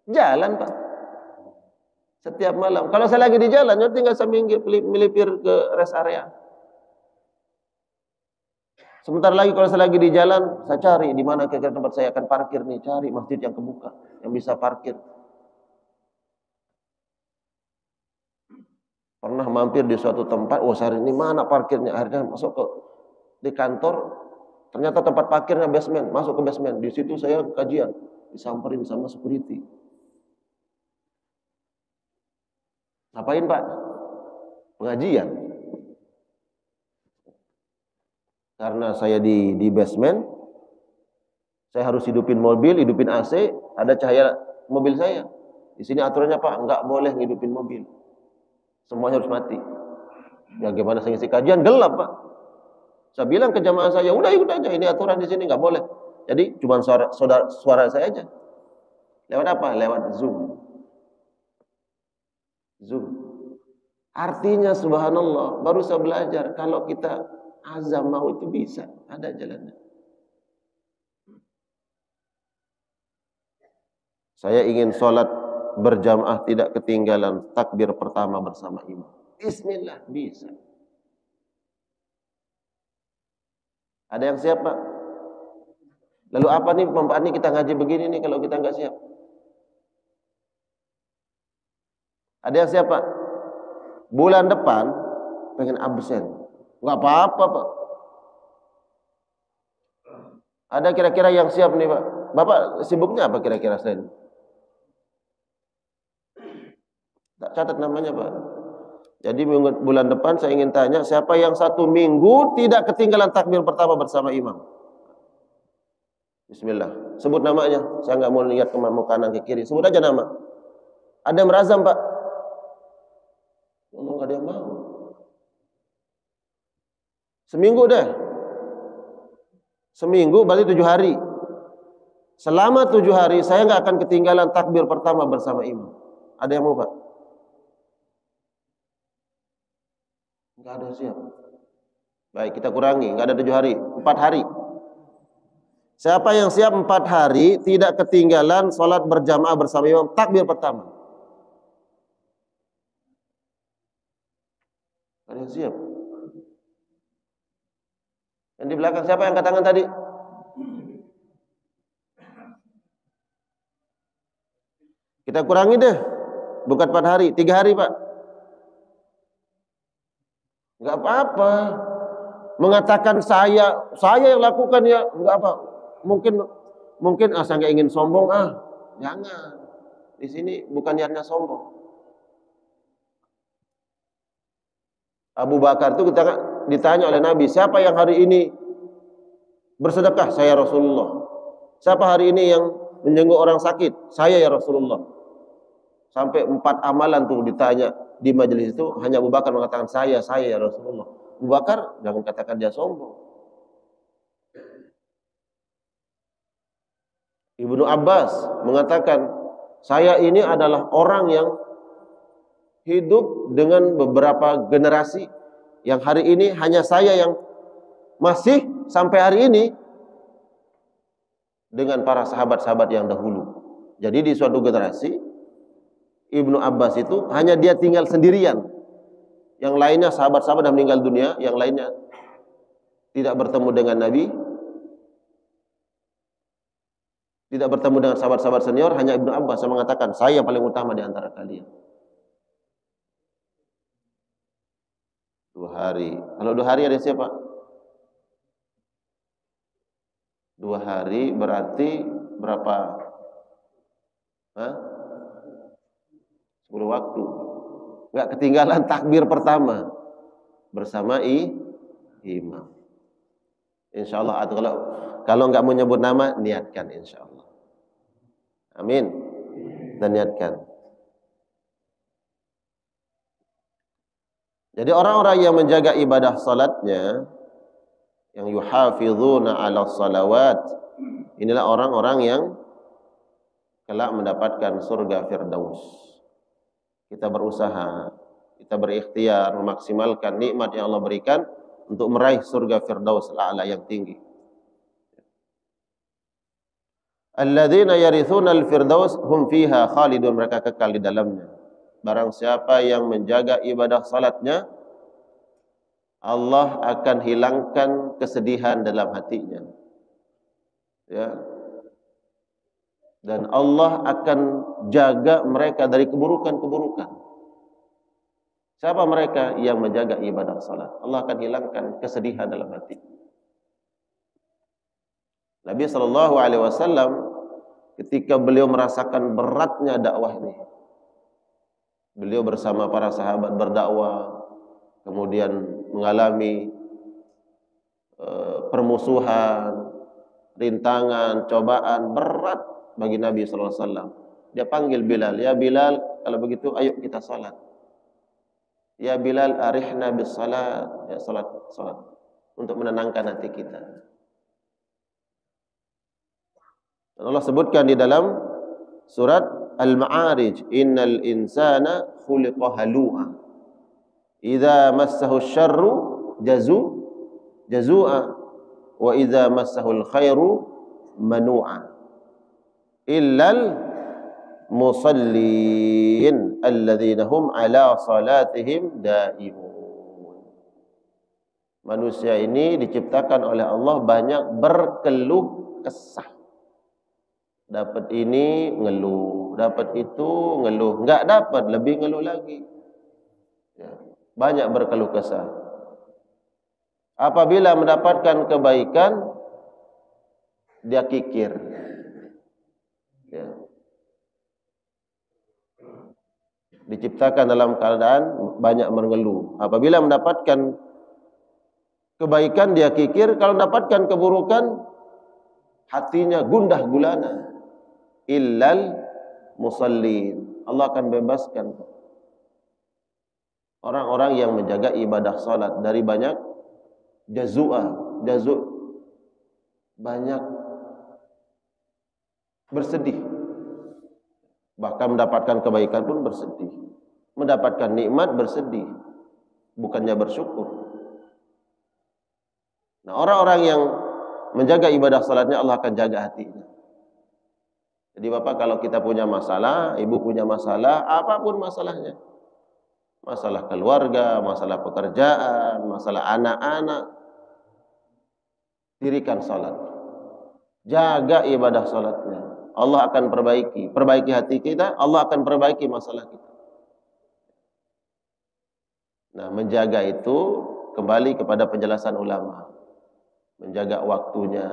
Jalan, Pak. Setiap malam. Kalau saya lagi di jalan, ya tinggal saya melipir ke rest area. Sebentar lagi kalau saya lagi di jalan, saya cari di mana kira-kira tempat saya akan parkir nih, cari masjid yang kebuka, yang bisa parkir. Pernah mampir di suatu tempat, saya ini mana parkirnya? Akhirnya masuk ke di kantor, ternyata tempat parkirnya basement, masuk ke basement. Di situ saya kajian, disamperin sama security. Ngapain, Pak? Pengajian. Karena saya di basement, saya harus hidupin mobil, hidupin AC, ada cahaya mobil saya. Di sini aturannya, Pak, nggak boleh ngidupin mobil. Semuanya harus mati. Ya gimana saya ngisi kajian? Gelap, Pak. Saya bilang ke jamaah saya, udah ikut aja, ini aturan di sini nggak boleh. Jadi cuma suara saya aja. Lewat apa? Lewat Zoom. Artinya subhanallah, baru saya belajar kalau kita azam mau itu bisa, ada jalannya. Saya ingin sholat berjamaah tidak ketinggalan takbir pertama bersama imam. Bismillah, bisa. Ada yang siap, Pak? Lalu apa nih manfaatnya kita ngaji begini nih kalau kita nggak siap? Ada yang siap, Pak? Bulan depan pengen absen. Nggak apa-apa, Pak. Ada kira-kira yang siap nih, Pak? Bapak sibuknya apa kira-kira selain? Tak catat namanya, Pak. Jadi bulan depan saya ingin tanya, siapa yang 1 minggu tidak ketinggalan takbir pertama bersama imam? Bismillah. Sebut namanya. Saya nggak mau lihat ke kanan ke kiri. Sebut aja nama. Ada yang merazam, Pak? Allah, nggak ada yang mau. Seminggu deh. Seminggu berarti 7 hari. Selama 7 hari saya nggak akan ketinggalan takbir pertama bersama imam. Ada yang mau, Pak? Nggak ada siap. Baik, kita kurangi. Nggak ada 7 hari. 4 hari. Siapa yang siap 4 hari tidak ketinggalan sholat berjamaah bersama imam takbir pertama? Ada yang siap? Yang di belakang siapa yang angkat tangan tadi? Kita kurangi deh. Bukan 4 hari, 3 hari, Pak. Enggak apa-apa. Mengatakan saya yang lakukan ya, enggak apa. Mungkin saya nggak ingin sombong, jangan. Di sini bukan niatnya sombong. Abu Bakar itu ditanya oleh Nabi, siapa yang hari ini bersedekah? Saya Rasulullah. Siapa hari ini yang menjenguk orang sakit? Saya ya Rasulullah. Sampai 4 amalan tuh ditanya di majelis itu, hanya Abu Bakar mengatakan saya ya Rasulullah. Abu Bakar jangan katakan dia sombong. Ibnu Abbas mengatakan, saya ini adalah orang yang hidup dengan beberapa generasi, yang hari ini hanya saya yang masih sampai hari ini dengan para sahabat-sahabat yang dahulu. Jadi di suatu generasi, Ibnu Abbas itu hanya dia tinggal sendirian. Yang lainnya sahabat-sahabat dah meninggal dunia, yang lainnya tidak bertemu dengan Nabi, tidak bertemu dengan sahabat-sahabat senior. Hanya Ibnu Abbas yang mengatakan, saya paling utama di antara kalian. 2 hari. Kalau 2 hari ada siapa? 2 hari berarti berapa? 10 waktu. Enggak ketinggalan takbir pertama bersama imam. Insyaallah, atau kalau enggak mau nyebut nama, niatkan insyaallah. Amin. Dan niatkan. Jadi orang-orang yang menjaga ibadah salatnya, yang yuhafizuna 'ala salawat, inilah orang-orang yang kelak mendapatkan surga Firdaus. Kita berusaha, kita berikhtiar memaksimalkan nikmat yang Allah berikan untuk meraih surga Firdaus al-a'la yang tinggi. Alladzina yarithuna al-firdaus hum fiha khalidun, mereka kekal di dalamnya. Barang siapa yang menjaga ibadah salatnya, Allah akan hilangkan kesedihan dalam hatinya. Ya. Dan Allah akan jaga mereka dari keburukan-keburukan. Siapa mereka yang menjaga ibadah salat? Allah akan hilangkan kesedihan dalam hati. Nabi SAW ketika beliau merasakan beratnya dakwah ini, beliau bersama para sahabat berdakwah, kemudian mengalami permusuhan, rintangan, cobaan berat bagi Nabi SAW. Dia panggil Bilal, ya Bilal, kalau begitu ayo kita salat. Ya Bilal, arihna bis salat, ya salat, untuk menenangkan hati kita. Dan Allah sebutkan di dalam surat Al-Ma'arij, innal insana khuliqa halu'a, idza massahu syarru jazua, wa idza massahu khairu manu'a, illal musallin alladzina hum ala salatihim daimun. Manusia ini diciptakan oleh Allah banyak berkeluh kesah. Dapat ini ngeluh, dapat itu ngeluh, enggak dapat lebih ngeluh lagi. Ya, banyak berkeluh kesah. Apabila mendapatkan kebaikan, dia kikir. Ya. Diciptakan dalam keadaan banyak mengeluh. Apabila mendapatkan kebaikan, dia kikir. Kalau mendapatkan keburukan, hatinya gundah gulana. Illal musallin, Allah akan bebaskan orang-orang yang menjaga ibadah salat dari banyak jazu, banyak bersedih. Bahkan mendapatkan kebaikan pun bersedih, mendapatkan nikmat bersedih, bukannya bersyukur. Nah, orang-orang yang menjaga ibadah salatnya, Allah akan jaga hatinya. Jadi Bapak, kalau kita punya masalah, Ibu punya masalah, apapun masalahnya, masalah keluarga, masalah pekerjaan, masalah anak-anak, dirikan salat, jaga ibadah salatnya. Allah akan perbaiki hati kita, Allah akan perbaiki masalah kita. Nah, menjaga itu kembali kepada penjelasan ulama, menjaga waktunya,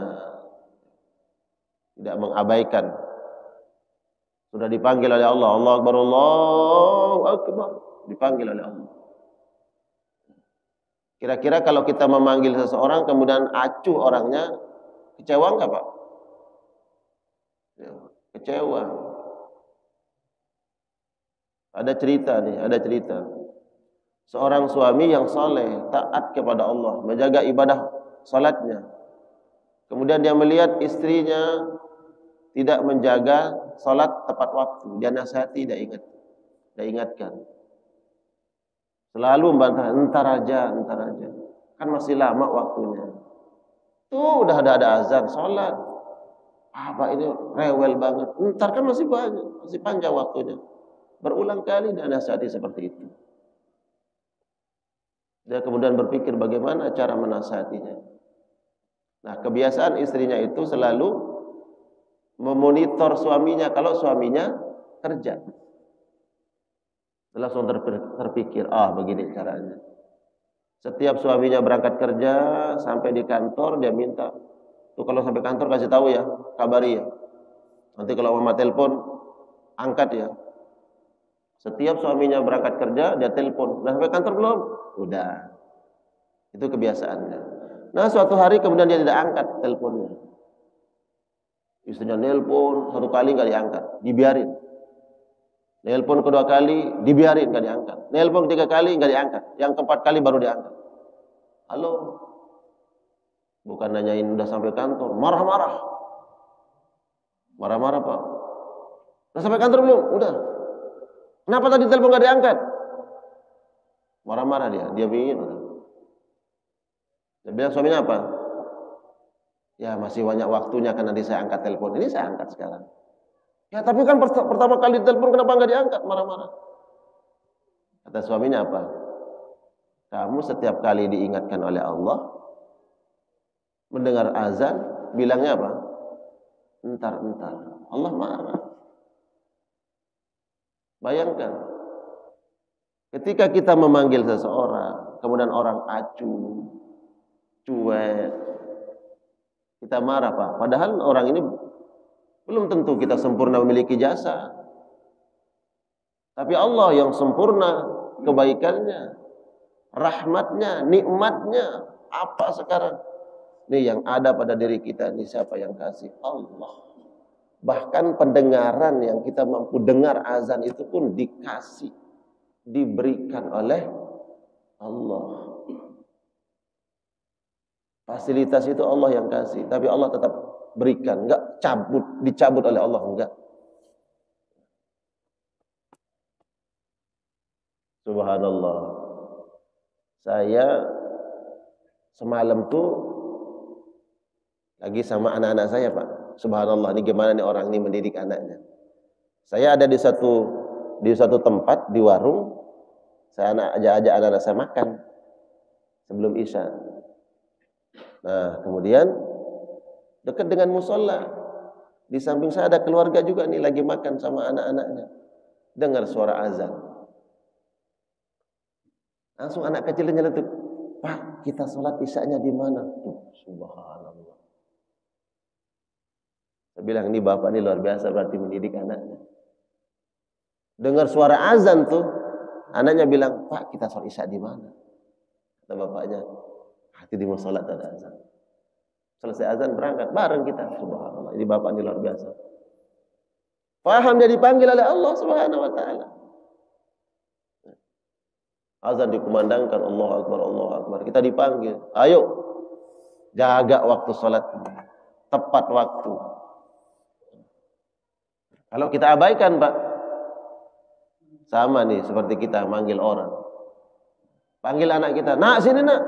tidak mengabaikan. Sudah dipanggil oleh Allah, Allahu Akbar, Allahu Akbar, dipanggil oleh Allah. Kira-kira kalau kita memanggil seseorang kemudian acuh orangnya, kecewa enggak Pak? Ya. kecewa. Ada cerita. Seorang suami yang saleh, taat kepada Allah, menjaga ibadah salatnya. Kemudian dia melihat istrinya tidak menjaga salat tepat waktu. Dia nasihati, dia ingatkan. Selalu membantah, entar aja. Kan masih lama waktunya. Tuh udah ada azan salat. Apa ini rewel banget. Entar kan masih banyak, masih panjang waktunya. Berulang kali dia nasihati seperti itu. Dia kemudian berpikir bagaimana cara menasihatinya. Nah, kebiasaan istrinya itu selalu memonitor suaminya kalau suaminya kerja. Langsung terpikir, begini caranya. Setiap suaminya berangkat kerja sampai di kantor, dia minta, tuh kalau sampai kantor kasih tahu ya, kabari ya. Nanti kalau mama telepon, angkat ya. Setiap suaminya berangkat kerja, dia telepon. Udah sampai kantor belum? Udah. Itu kebiasaannya. Nah, suatu hari kemudian dia tidak angkat teleponnya. Istrinya nelpon, satu kali nggak diangkat, dibiarin. Nelpon kedua kali, dibiarin nggak diangkat. Nelpon ketiga kali nggak diangkat. Yang keempat kali baru diangkat. Halo. Bukan nanyain udah sampai kantor, marah-marah. Marah-marah, Pak. Udah sampai kantor belum? Udah. Kenapa tadi telepon nggak diangkat? Marah-marah dia ingin. Dia bilang suaminya apa? Ya masih banyak waktunya kan nanti saya angkat telepon. Ini saya angkat sekarang. Ya tapi kan pertama kali telepon kenapa nggak diangkat? Marah-marah. Kata suaminya apa? Kamu setiap kali diingatkan oleh Allah, mendengar azan, bilangnya apa? Entar. Allah marah. Bayangkan, ketika kita memanggil seseorang, kemudian orang acuh, cuek, kita marah, Pak. Padahal orang ini belum tentu kita sempurna memiliki jasa. Tapi Allah yang sempurna kebaikannya, rahmatnya, nikmatnya. Apa sekarang? Ini yang ada pada diri kita, ini siapa yang kasih? Allah. Bahkan pendengaran yang kita mampu dengar azan itu pun dikasih, diberikan oleh Allah. Fasilitas itu Allah yang kasih, tapi Allah tetap berikan, enggak dicabut oleh Allah, enggak. Subhanallah. Saya semalam tuh lagi sama anak-anak saya, Pak. Subhanallah, ini gimana nih orang ini mendidik anaknya. Saya ada di satu tempat di warung, saya ajak anak-anak saya makan sebelum Isya. Nah, kemudian dekat dengan musola, di samping saya ada keluarga juga nih lagi makan sama anak-anaknya. Dengar suara azan. Langsung anak kecilnya nyeletuk, "Pak, kita sholat Isyanya di mana?" Subhanallah. Saya bilang, ini bapak ini luar biasa berarti mendidik anaknya. Dengar suara azan tuh, anaknya bilang, "Pak, kita sholat Isya di mana?" Kata bapaknya, "Hati di musola ada azan." Selesai azan berangkat bareng kita. Subhanallah, ini bapak ini luar biasa. Paham dia dipanggil oleh Allah Subhanahu wa taala. Azan dikumandangkan, Allahu Akbar, Allahu Akbar. Kita dipanggil, "Ayo jaga waktu salat, tepat waktu." Kalau kita abaikan, Pak, sama nih seperti kita manggil orang. Panggil anak kita, "Nak, sini, Nak."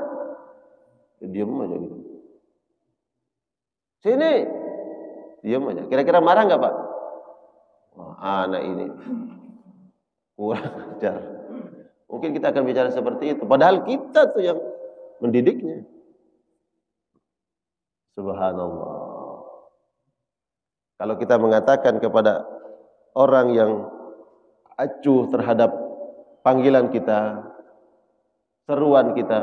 Diam aja gitu. "Sini." Diam aja. Kira-kira marah enggak, Pak? Wah, anak ini kurang ajar. Mungkin kita akan bicara seperti itu. Padahal kita tuh yang mendidiknya. Subhanallah. Kalau kita mengatakan kepada orang yang acuh terhadap panggilan kita, seruan kita,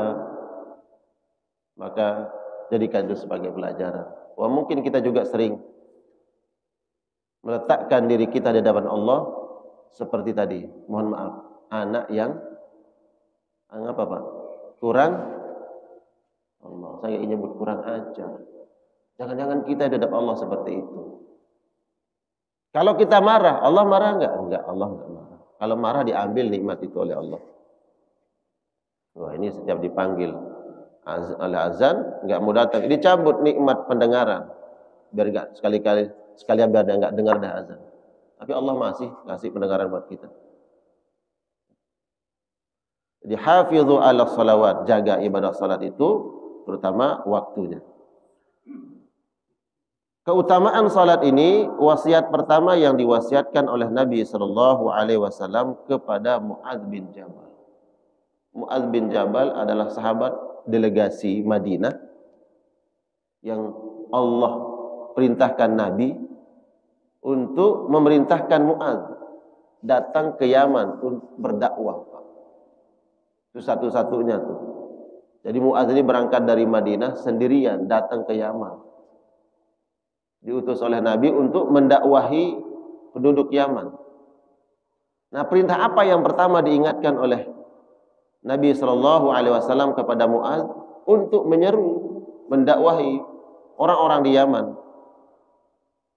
maka jadikan itu sebagai pelajaran. Wah, mungkin kita juga sering meletakkan diri kita di hadapan Allah seperti tadi. Mohon maaf, anak yang apa, Pak? Kurang Allah. Saya ingin nyebut kurang ajar. Jangan-jangan kita di hadapan Allah seperti itu. Kalau kita marah, Allah marah enggak? Enggak, Allah enggak marah. Kalau marah diambil nikmat itu oleh Allah. Wah, ini setiap dipanggil oleh azan enggak mau datang, dicabut nikmat pendengaran. Biar enggak sekalian biar dia enggak dengar dah azan. Tapi Allah masih kasih pendengaran buat kita. Jadi hafizu 'ala shalawat, jaga ibadah salat itu terutama waktunya. Keutamaan salat ini wasiat pertama yang diwasiatkan oleh Nabi sallallahu alaihi wasallam kepada Muadz bin Jabal. Muadz bin Jabal adalah sahabat delegasi Madinah yang Allah perintahkan Nabi untuk memerintahkan Muadz datang ke Yaman untuk berdakwah. Itu satu-satunya tuh. Jadi Muadz ini berangkat dari Madinah sendirian datang ke Yaman. Diutus oleh Nabi untuk mendakwahi penduduk Yaman. Nah, perintah apa yang pertama diingatkan oleh Nabi sallallahu alaihi wasallam kepada Muadz? Untuk menyeru, mendakwahi orang-orang di Yaman.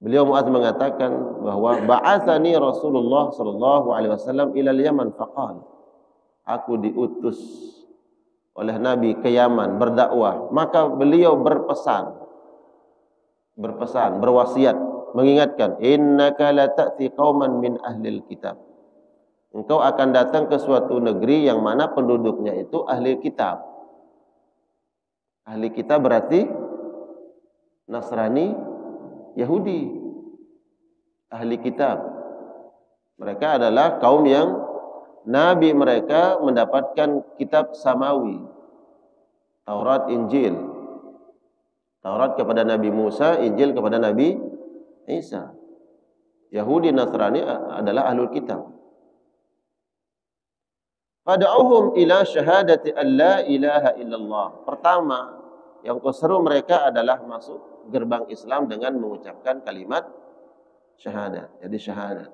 Beliau Muadz mengatakan bahwa ba'atsani Rasulullah sallallahu alaihi wasallam ila Yaman faqala, aku diutus oleh Nabi ke Yaman berdakwah. Maka beliau berpesan, berwasiat, mengingatkan, innaka la ta'ti qauman min ahlil kitab. Engkau akan datang ke suatu negeri yang mana penduduknya itu ahli kitab. Ahli kitab berarti Nasrani, Yahudi. Ahli kitab. Mereka adalah kaum yang Nabi mereka mendapatkan kitab samawi, Taurat, Injil. Taurat kepada Nabi Musa, Injil kepada Nabi Isa. Yahudi Nasrani adalah ahlul kitab. Fad'uhum ila syahadati an la ilaha illallah. Pertama, yang kau seru mereka adalah masuk gerbang Islam dengan mengucapkan kalimat syahadat. Jadi syahadat.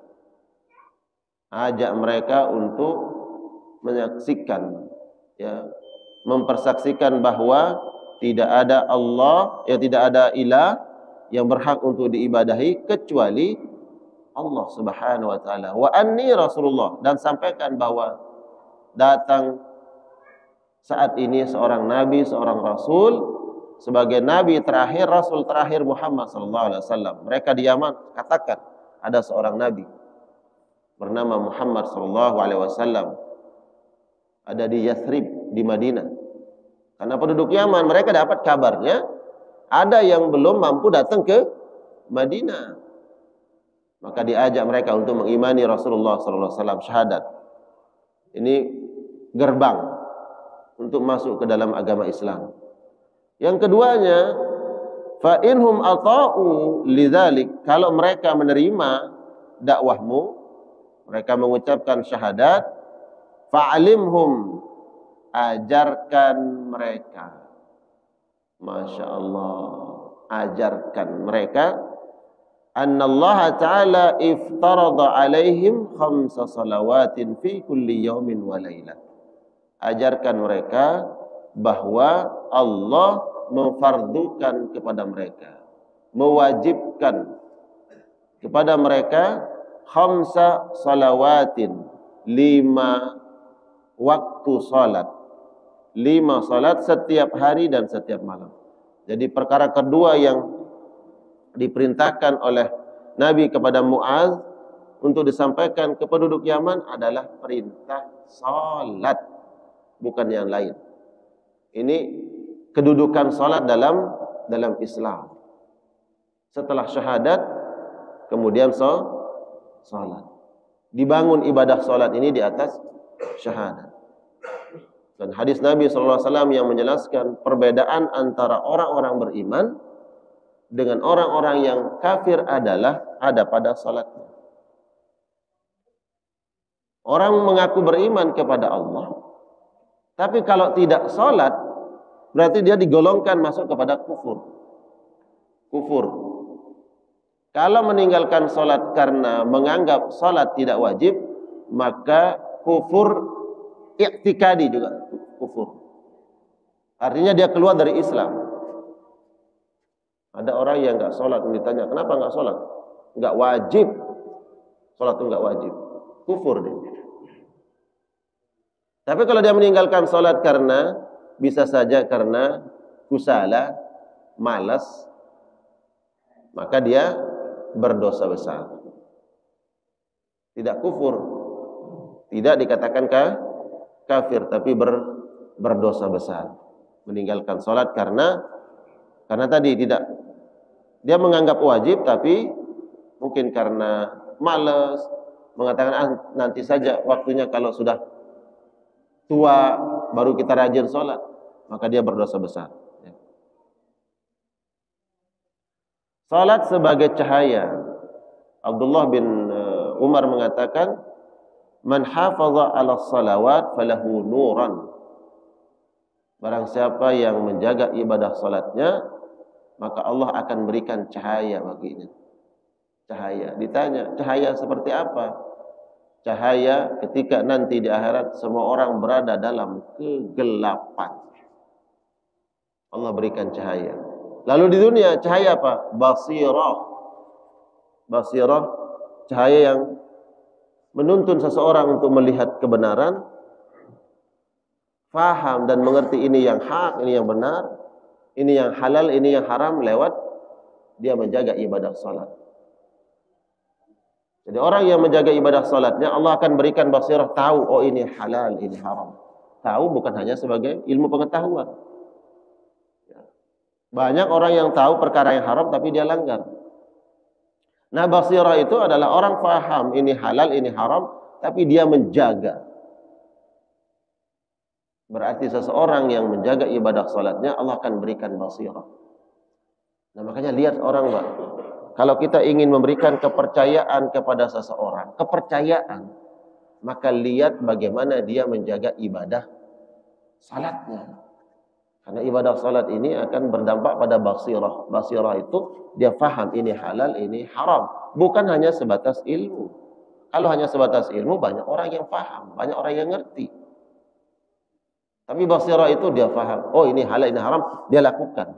Ajak mereka untuk menyaksikan, ya, mempersaksikan bahwa tidak ada Allah, ya tidak ada ilah yang berhak untuk diibadahi kecuali Allah Subhanahu wa taala. Wa anni Rasulullah, dan sampaikan bahwa datang saat ini seorang nabi, seorang rasul sebagai nabi terakhir, rasul terakhir Muhammad sallallahu alaihi wasallam. Mereka di Yaman katakan ada seorang nabi bernama Muhammad sallallahu alaihi wasallam ada di Yathrib di Madinah. Karena penduduk Yaman mereka dapat kabarnya ada yang belum mampu datang ke Madinah. Maka diajak mereka untuk mengimani Rasulullah sallallahu alaihi wasallam, syahadat. Ini gerbang untuk masuk ke dalam agama Islam. Yang keduanya, fa inhum ata'u lidzalik, kalau mereka menerima dakwahmu, mereka mengucapkan syahadat, fa'alimhum, ajarkan mereka. Masya Allah, ajarkan mereka annallaha ta'ala iftarada alaihim khamsa salawatin fi kulli yawmin wa laylah. Ajarkan mereka bahwa Allah memfardukan kepada mereka, mewajibkan kepada mereka khamsa salawatin, 5 waktu salat, 5 salat setiap hari dan setiap malam. Jadi perkara kedua yang diperintahkan oleh Nabi kepada Muadz untuk disampaikan ke penduduk Yaman adalah perintah salat, bukan yang lain. Ini kedudukan salat dalam Islam. Setelah syahadat, kemudian salat. Dibangun ibadah salat ini di atas syahadat. Dan hadis Nabi SAW yang menjelaskan perbedaan antara orang-orang beriman dengan orang-orang yang kafir adalah ada pada salatnya. Orang mengaku beriman kepada Allah, tapi kalau tidak salat, berarti dia digolongkan masuk kepada kufur. Kufur. Kalau meninggalkan salat karena menganggap salat tidak wajib, maka kufur i'tikadi juga kufur. Artinya dia keluar dari Islam. Ada orang yang enggak sholat, ditanya kenapa enggak sholat? Enggak wajib. Salat itu enggak wajib. Kufur dia. Tapi kalau dia meninggalkan salat karena bisa saja karena kusala, malas, maka dia berdosa besar. Tidak kufur, tidak dikatakan kafir, tapi berdosa besar. Meninggalkan salat karena tadi tidak, dia menganggap wajib tapi mungkin karena malas, mengatakan nanti saja waktunya kalau sudah tua baru kita rajin salat, maka dia berdosa besar. Salat sebagai cahaya. Abdullah bin Umar mengatakan, "Man hafaza 'ala salawat falahu nuran." Barang siapa yang menjaga ibadah salatnya, maka Allah akan berikan cahaya baginya. Cahaya. Ditanya, cahaya seperti apa? Cahaya ketika nanti di akhirat semua orang berada dalam kegelapan. Allah berikan cahaya. Lalu di dunia cahaya apa? Basirah. Basirah, cahaya yang menuntun seseorang untuk melihat kebenaran, faham dan mengerti ini yang hak, ini yang benar, ini yang halal, ini yang haram lewat dia menjaga ibadah salat. Jadi orang yang menjaga ibadah salatnya Allah akan berikan basirah, tahu oh ini halal, ini haram. Tahu bukan hanya sebagai ilmu pengetahuan. Banyak orang yang tahu perkara yang haram tapi dia langgar. Nah, basirah itu adalah orang faham ini halal, ini haram, tapi dia menjaga. Berarti seseorang yang menjaga ibadah salatnya Allah akan berikan basirah. Nah, makanya lihat orang, Pak. Kalau kita ingin memberikan kepercayaan kepada seseorang, kepercayaan, maka lihat bagaimana dia menjaga ibadah salatnya. Karena ibadah salat ini akan berdampak pada basirah. Basirah itu dia faham ini halal, ini haram. Bukan hanya sebatas ilmu. Kalau hanya sebatas ilmu, banyak orang yang faham, banyak orang yang ngerti. Tapi basirah itu dia faham, oh ini halal, ini haram, dia lakukan.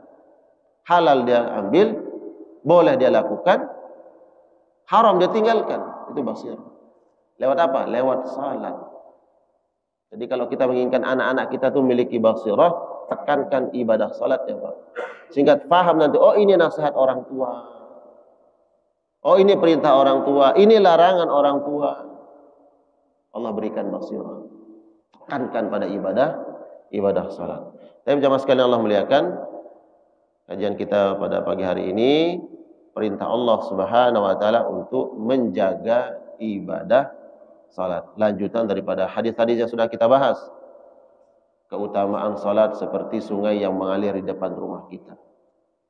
Halal dia ambil, boleh dia lakukan, haram dia tinggalkan. Itu basirah. Lewat apa? Lewat salat. Jadi kalau kita menginginkan anak-anak kita tuh memiliki basirah, tekankan ibadah salat ya Pak. Sehingga faham nanti, oh ini nasihat orang tua. Oh ini perintah orang tua, ini larangan orang tua. Allah berikan basirah. Tekankan pada ibadah salat. Tapi jamaah sekalian Allah muliakan, kajian kita pada pagi hari ini perintah Allah Subhanahu wa taala untuk menjaga ibadah salat. Lanjutan daripada hadis-hadis yang sudah kita bahas. Keutamaan salat seperti sungai yang mengalir di depan rumah kita.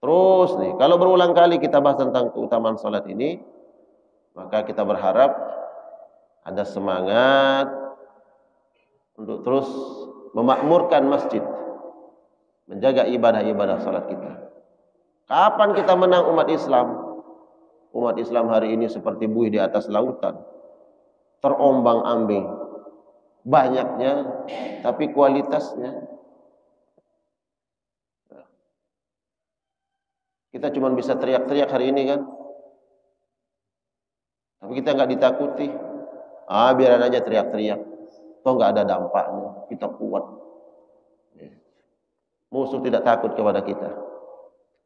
Terus nih, kalau berulang kali kita bahas tentang keutamaan salat ini, maka kita berharap ada semangat untuk terus memakmurkan masjid, menjaga ibadah-ibadah salat kita. Kapan kita menang umat Islam? Umat Islam hari ini seperti buih di atas lautan, terombang-ambing. Banyaknya, tapi kualitasnya kita cuma bisa teriak-teriak hari ini kan, tapi kita nggak ditakuti. Biaran aja teriak-teriak, toh nggak ada dampaknya, kita kuat. Musuh tidak takut kepada kita.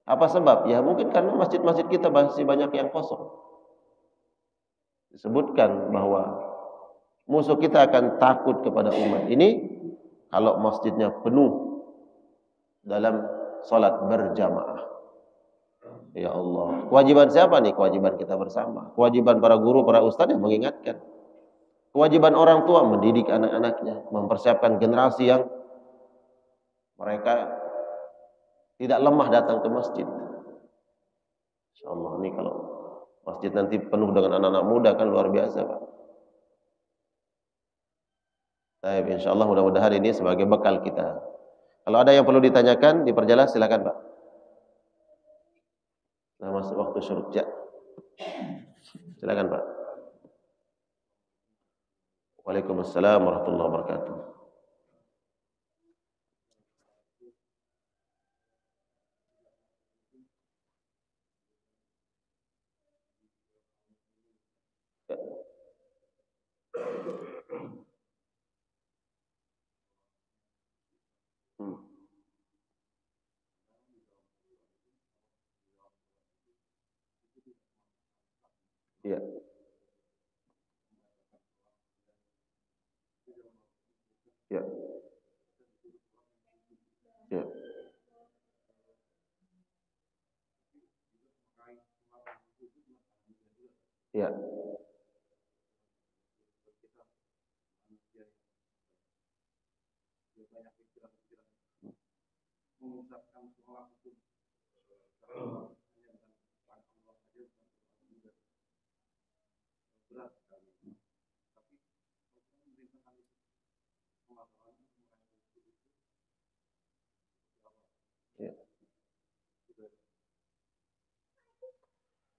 Apa sebab? Ya mungkin karena masjid-masjid kita masih banyak yang kosong. Disebutkan bahwa musuh kita akan takut kepada umat ini kalau masjidnya penuh dalam salat berjamaah. Ya Allah, kewajiban siapa nih? Kewajiban kita bersama. Kewajiban para guru, para ustadz yang mengingatkan. Kewajiban orang tua mendidik anak-anaknya, mempersiapkan generasi yang mereka tidak lemah datang ke masjid. Insyaallah ini kalau masjid nanti penuh dengan anak-anak muda kan luar biasa, Pak. Baik, insyaallah mudah-mudahan ini sebagai bekal kita. Kalau ada yang perlu ditanyakan, diperjelas silakan, Pak. Nah, masuk waktu syuruk ya. Silakan, Pak. Waalaikumsalam warahmatullahi wabarakatuh. Ya. Ya. Ya. Ya. Ya.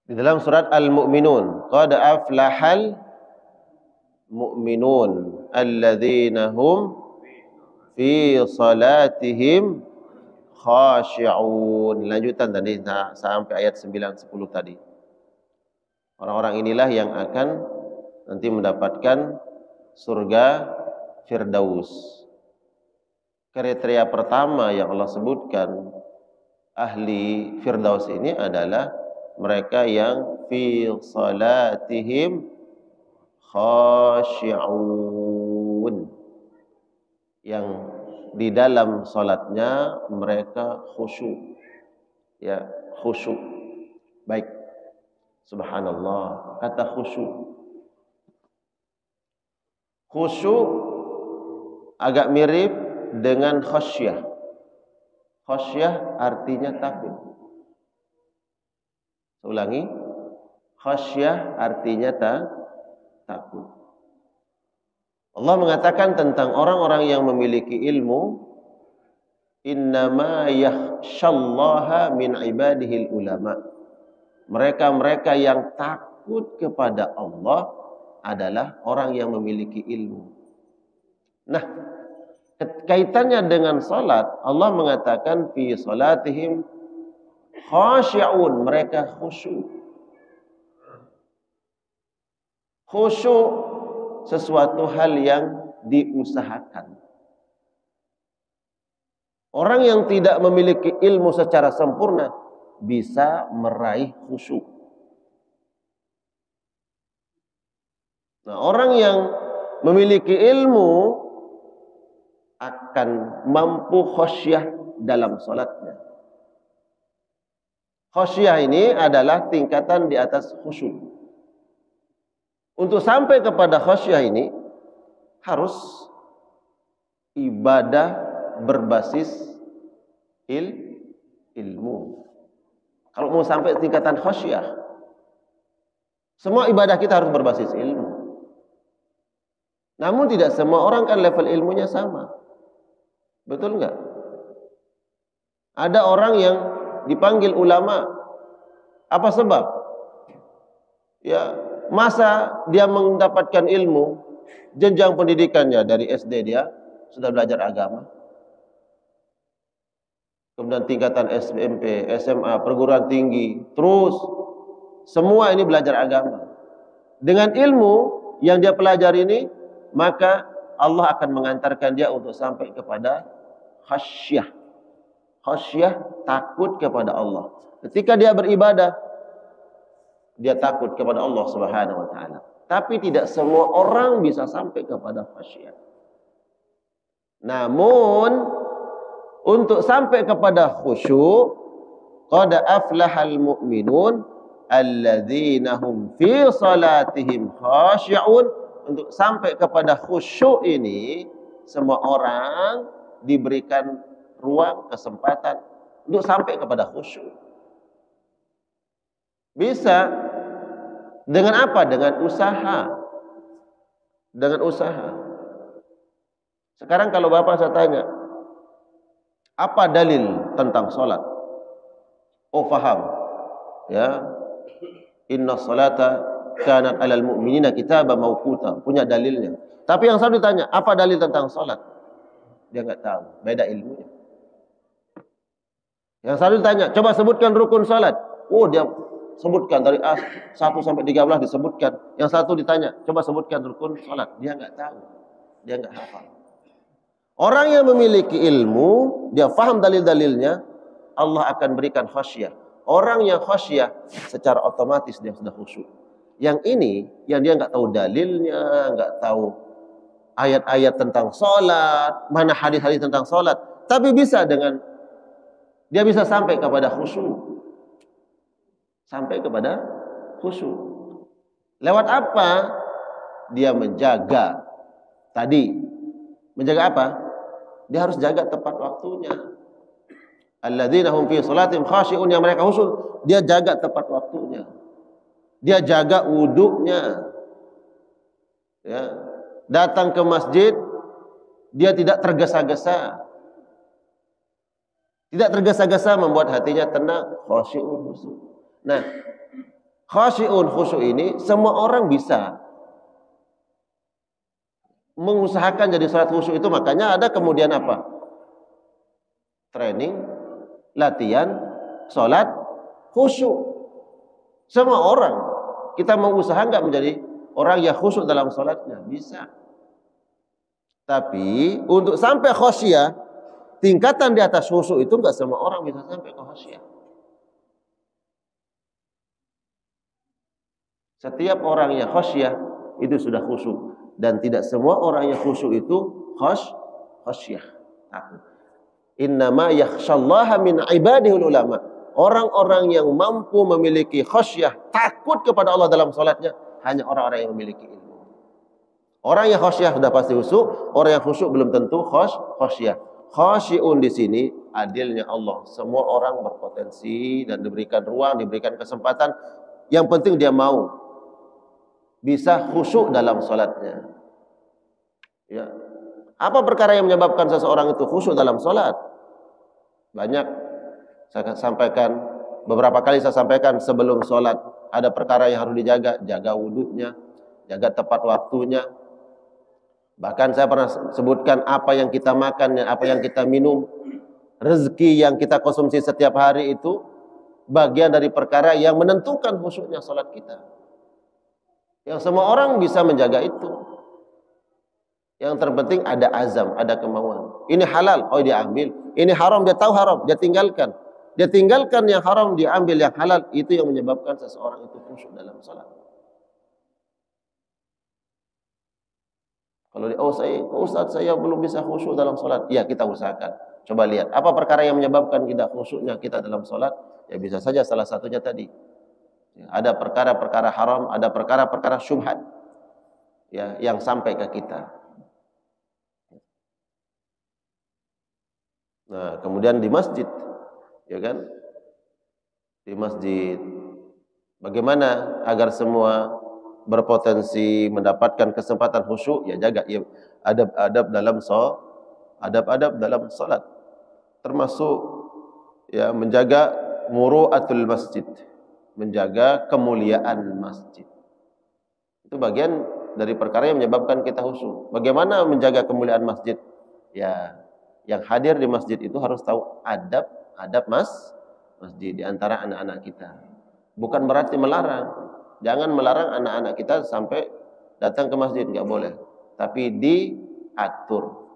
Di dalam surat Al-Mu'minun, qad aflahal mu'minun alladzina hum fi salatihim khashi'un. Lanjutan tadi sampai ayat 9 10 tadi. Orang-orang inilah yang akan nanti mendapatkan surga Firdaus. Kriteria pertama yang Allah sebutkan ahli Firdaus ini adalah mereka yang fi salatihim khashi'un, yang di dalam salatnya mereka khusyuk. Ya, khusyuk. Baik. Subhanallah, kata khusyuk. Khusyuk agak mirip dengan khasyah. Khasyah artinya takut. Saya ulangi. Khasyah artinya takut. Allah mengatakan tentang orang-orang yang memiliki ilmu, innama yakhshallaha min ibadihil ulama. Mereka-mereka yang takut kepada Allah adalah orang yang memiliki ilmu. Nah, kaitannya dengan salat, Allah mengatakan fi salatihim khashi'un, mereka khusyuk. Khusyuk sesuatu hal yang diusahakan. Orang yang tidak memiliki ilmu secara sempurna bisa meraih khusyuk. Nah, orang yang memiliki ilmu akan mampu khasyah dalam salatnya. Khasyah ini adalah tingkatan di atas khusyuk. Untuk sampai kepada khasyah ini harus ibadah berbasis ilmu. Kalau mau sampai tingkatan khasyah, semua ibadah kita harus berbasis ilmu. Namun tidak semua orang kan level ilmunya sama. Betul enggak? Ada orang yang dipanggil ulama. Apa sebab? Ya, masa dia mendapatkan ilmu, jenjang pendidikannya dari SD dia sudah belajar agama. Kemudian tingkatan SMP, SMA, perguruan tinggi, terus semua ini belajar agama. Dengan ilmu yang dia pelajari ini, maka Allah akan mengantarkan dia untuk sampai kepada khasyah. Khasyah, takut kepada Allah. Ketika dia beribadah, dia takut kepada Allah Subhanahu wa taala. Tapi tidak semua orang bisa sampai kepada khasyah. Namun untuk sampai kepada khusyuk, qad aflahal mu'minun alladzina hum fi salatihim khashi'un. Untuk sampai kepada khusyuk ini, semua orang diberikan ruang, kesempatan untuk sampai kepada khusyuk. Bisa dengan apa? Dengan usaha. Dengan usaha. Sekarang kalau Bapak saya tanya, apa dalil tentang salat? Oh, faham. Ya. Inna salata kanat 'alal mu'minina kitaban mawquta. Punya dalilnya. Tapi yang selalu ditanya, apa dalil tentang salat? Dia enggak tahu, beda ilmunya. Yang selalu ditanya, coba sebutkan rukun salat. Oh, dia sebutkan dari 1 sampai 13 disebutkan. Yang satu ditanya, coba sebutkan rukun salat. Dia enggak tahu. Dia enggak hafal. Orang yang memiliki ilmu, dia faham dalil-dalilnya, Allah akan berikan khasyah. Orang yang khasyah secara otomatis dia sudah khusyuk. Yang ini, yang dia nggak tahu dalilnya, nggak tahu ayat-ayat tentang sholat, mana hadis-hadis tentang sholat, tapi dia bisa sampai kepada khusyuk. Sampai kepada khusyuk. Lewat apa? Dia menjaga tadi. Menjaga apa? Dia harus jaga tepat waktunya. Alladzina hum fi sholatim khashi'un, yang mereka khusyuk, dia jaga tepat waktunya. Dia jaga wuduknya. Ya. Datang ke masjid, dia tidak tergesa-gesa. Tidak tergesa-gesa, membuat hatinya tenang. Khashi'un khusyuk. Nah, khashi'un khusyuk ini semua orang bisa mengusahakan jadi salat khusyuk itu. Makanya ada kemudian apa? Training, latihan, salat khusyuk. Semua orang, kita mau usaha nggak menjadi orang yang khusyuk dalam salatnya? Bisa. Tapi untuk sampai khasyah, tingkatan di atas khusyuk itu nggak semua orang bisa sampai ke khasyah. Setiap orang yang khasyah itu sudah khusyuk, dan tidak semua orang yang khusyuk itu khasyah. Innama yakhsyallaha min ibadihil ulama. Orang-orang yang mampu memiliki khasyah, takut kepada Allah dalam salatnya, hanya orang-orang yang memiliki ilmu. Orang yang khasyah sudah pasti khusyuk, orang yang khusyuk belum tentu khasyah. Khasyi'un di sini adilnya Allah. Semua orang berpotensi dan diberikan ruang, diberikan kesempatan. Yang penting dia mau bisa khusyuk dalam salatnya. Ya. Apa perkara yang menyebabkan seseorang itu khusyuk dalam salat? Banyak. Saya sampaikan, beberapa kali saya sampaikan sebelum sholat, ada perkara yang harus dijaga. Jaga wudhunya, jaga tepat waktunya. Bahkan saya pernah sebutkan apa yang kita makan, apa yang kita minum, rezeki yang kita konsumsi setiap hari itu bagian dari perkara yang menentukan khusyuknya sholat kita. Yang semua orang bisa menjaga itu. Yang terpenting ada azam, ada kemauan. Ini halal, oh dia ambil. Ini haram, dia tahu haram, dia tinggalkan. Dia tinggalkan yang haram, dia ambil yang halal. Itu yang menyebabkan seseorang itu khusyuk dalam salat. Kalau Ustaz saya belum bisa khusyuk dalam salat. Ya, kita usahakan. Coba lihat, apa perkara yang menyebabkan kita khusyuknya kita dalam salat? Ya bisa saja salah satunya tadi. Ada perkara-perkara haram, ada perkara-perkara syubhat. Ya, yang sampai ke kita. Nah, kemudian di masjid, ya kan? Di masjid, bagaimana agar semua berpotensi mendapatkan kesempatan khusyuk? Ya jaga ya adab-adab dalam salat. Termasuk ya menjaga muru'atul masjid, menjaga kemuliaan masjid. Itu bagian dari perkara yang menyebabkan kita khusyuk. Bagaimana menjaga kemuliaan masjid? Ya, yang hadir di masjid itu harus tahu adab masjid di antara anak-anak kita. Bukan berarti melarang. Jangan melarang anak-anak kita sampai datang ke masjid, nggak boleh. Tapi diatur,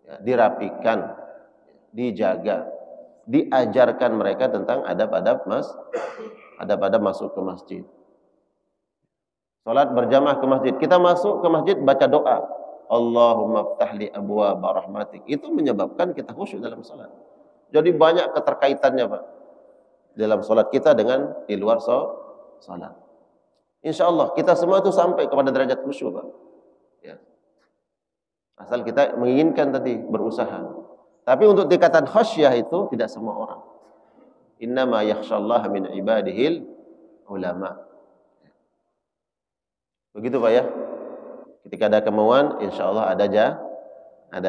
ya, dirapikan, dijaga, diajarkan mereka tentang adab-adab masuk ke masjid. Salat berjamaah ke masjid. Kita masuk ke masjid baca doa. Allahumma ftahli abwaaba rahmatik. Itu menyebabkan kita khusyuk dalam salat. Jadi banyak keterkaitannya Pak dalam salat kita dengan di luar salat. InsyaAllah kita semua itu sampai kepada derajat khusyuk Pak. Ya. Asal kita menginginkan tadi, berusaha. Tapi untuk tingkatan khasyah itu tidak semua orang. Innama yakhsyallaha min ibadihil ulama. Begitu Pak ya. Ketika ada kemauan, insya Allah ada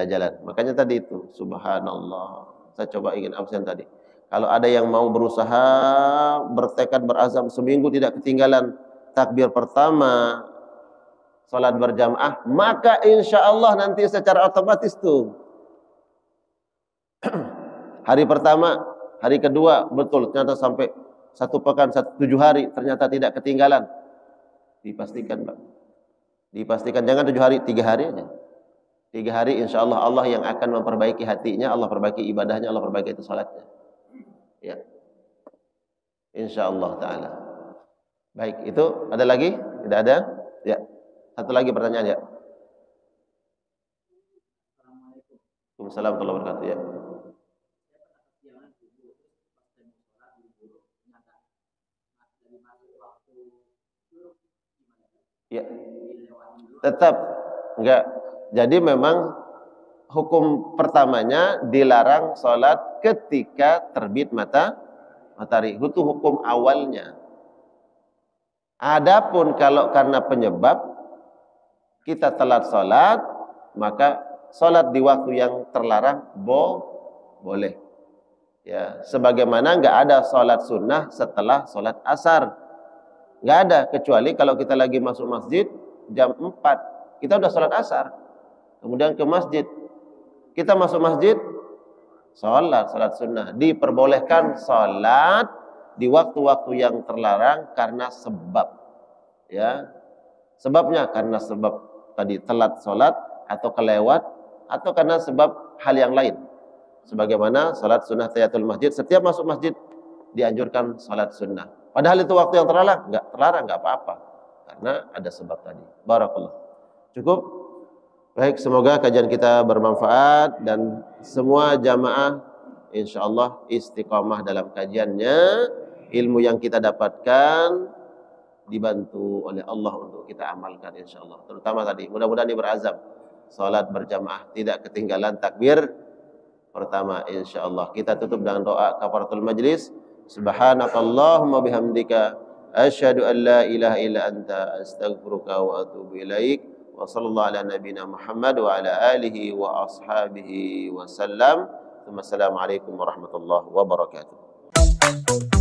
jalan. Makanya tadi itu, subhanallah. Saya coba ingin absen tadi. Kalau ada yang mau berusaha, bertekad, berazam, seminggu tidak ketinggalan takbir pertama, salat berjamaah, maka insya Allah nanti secara otomatis tuh. Hari pertama, hari kedua, betul, ternyata sampai 1 pekan, 7 hari, ternyata tidak ketinggalan. Dipastikan Pak. Dipastikan, jangan 7 hari, 3 hari aja. 3 hari insya Allah Allah yang akan memperbaiki hatinya, Allah perbaiki ibadahnya, Allah perbaiki itu salatnya. Ya. Insya Allah ta'ala. Baik, itu ada lagi Tidak ada? Ya. Satu lagi pertanyaan ya. Assalamualaikum warahmatullahi wabarakatuh ya. Ya. Tetap enggak. Jadi memang hukum pertamanya dilarang sholat ketika terbit matahari. Itu hukum awalnya. Adapun kalau karena penyebab kita telat sholat, maka sholat di waktu yang terlarang boleh. Ya, sebagaimana nggak ada sholat sunnah setelah sholat asar. Nggak ada, kecuali kalau kita lagi masuk masjid jam 4. Kita udah sholat asar. Kemudian ke masjid. Kita masuk masjid, sholat sunnah. Diperbolehkan sholat di waktu-waktu yang terlarang karena sebab. Ya, sebabnya karena sebab tadi telat sholat atau kelewat, atau karena sebab hal yang lain. Sebagaimana sholat sunnah tahiyatul masjid, setiap masuk masjid dianjurkan sholat sunnah. Padahal itu waktu yang terlarang, nggak apa-apa, karena ada sebab tadi. Barakallah. Cukup. Baik, semoga kajian kita bermanfaat dan semua jamaah insyaallah istiqamah dalam kajiannya. Ilmu yang kita dapatkan dibantu oleh Allah untuk kita amalkan insyaallah. Terutama tadi, mudah-mudahan ini berazam salat berjamaah tidak ketinggalan takbir pertama insyaallah. Kita tutup dengan doa kafaratul majlis. Subhanakallahumma bihamdika asyhadu an la ilaha illa anta astaghfiruka wa atubu ilaik. Wa sallallahu ala nabiyyina Muhammad wa ala alihi wa ashabihi wa sallam. Assalamualaikum warahmatullahi wabarakatuh.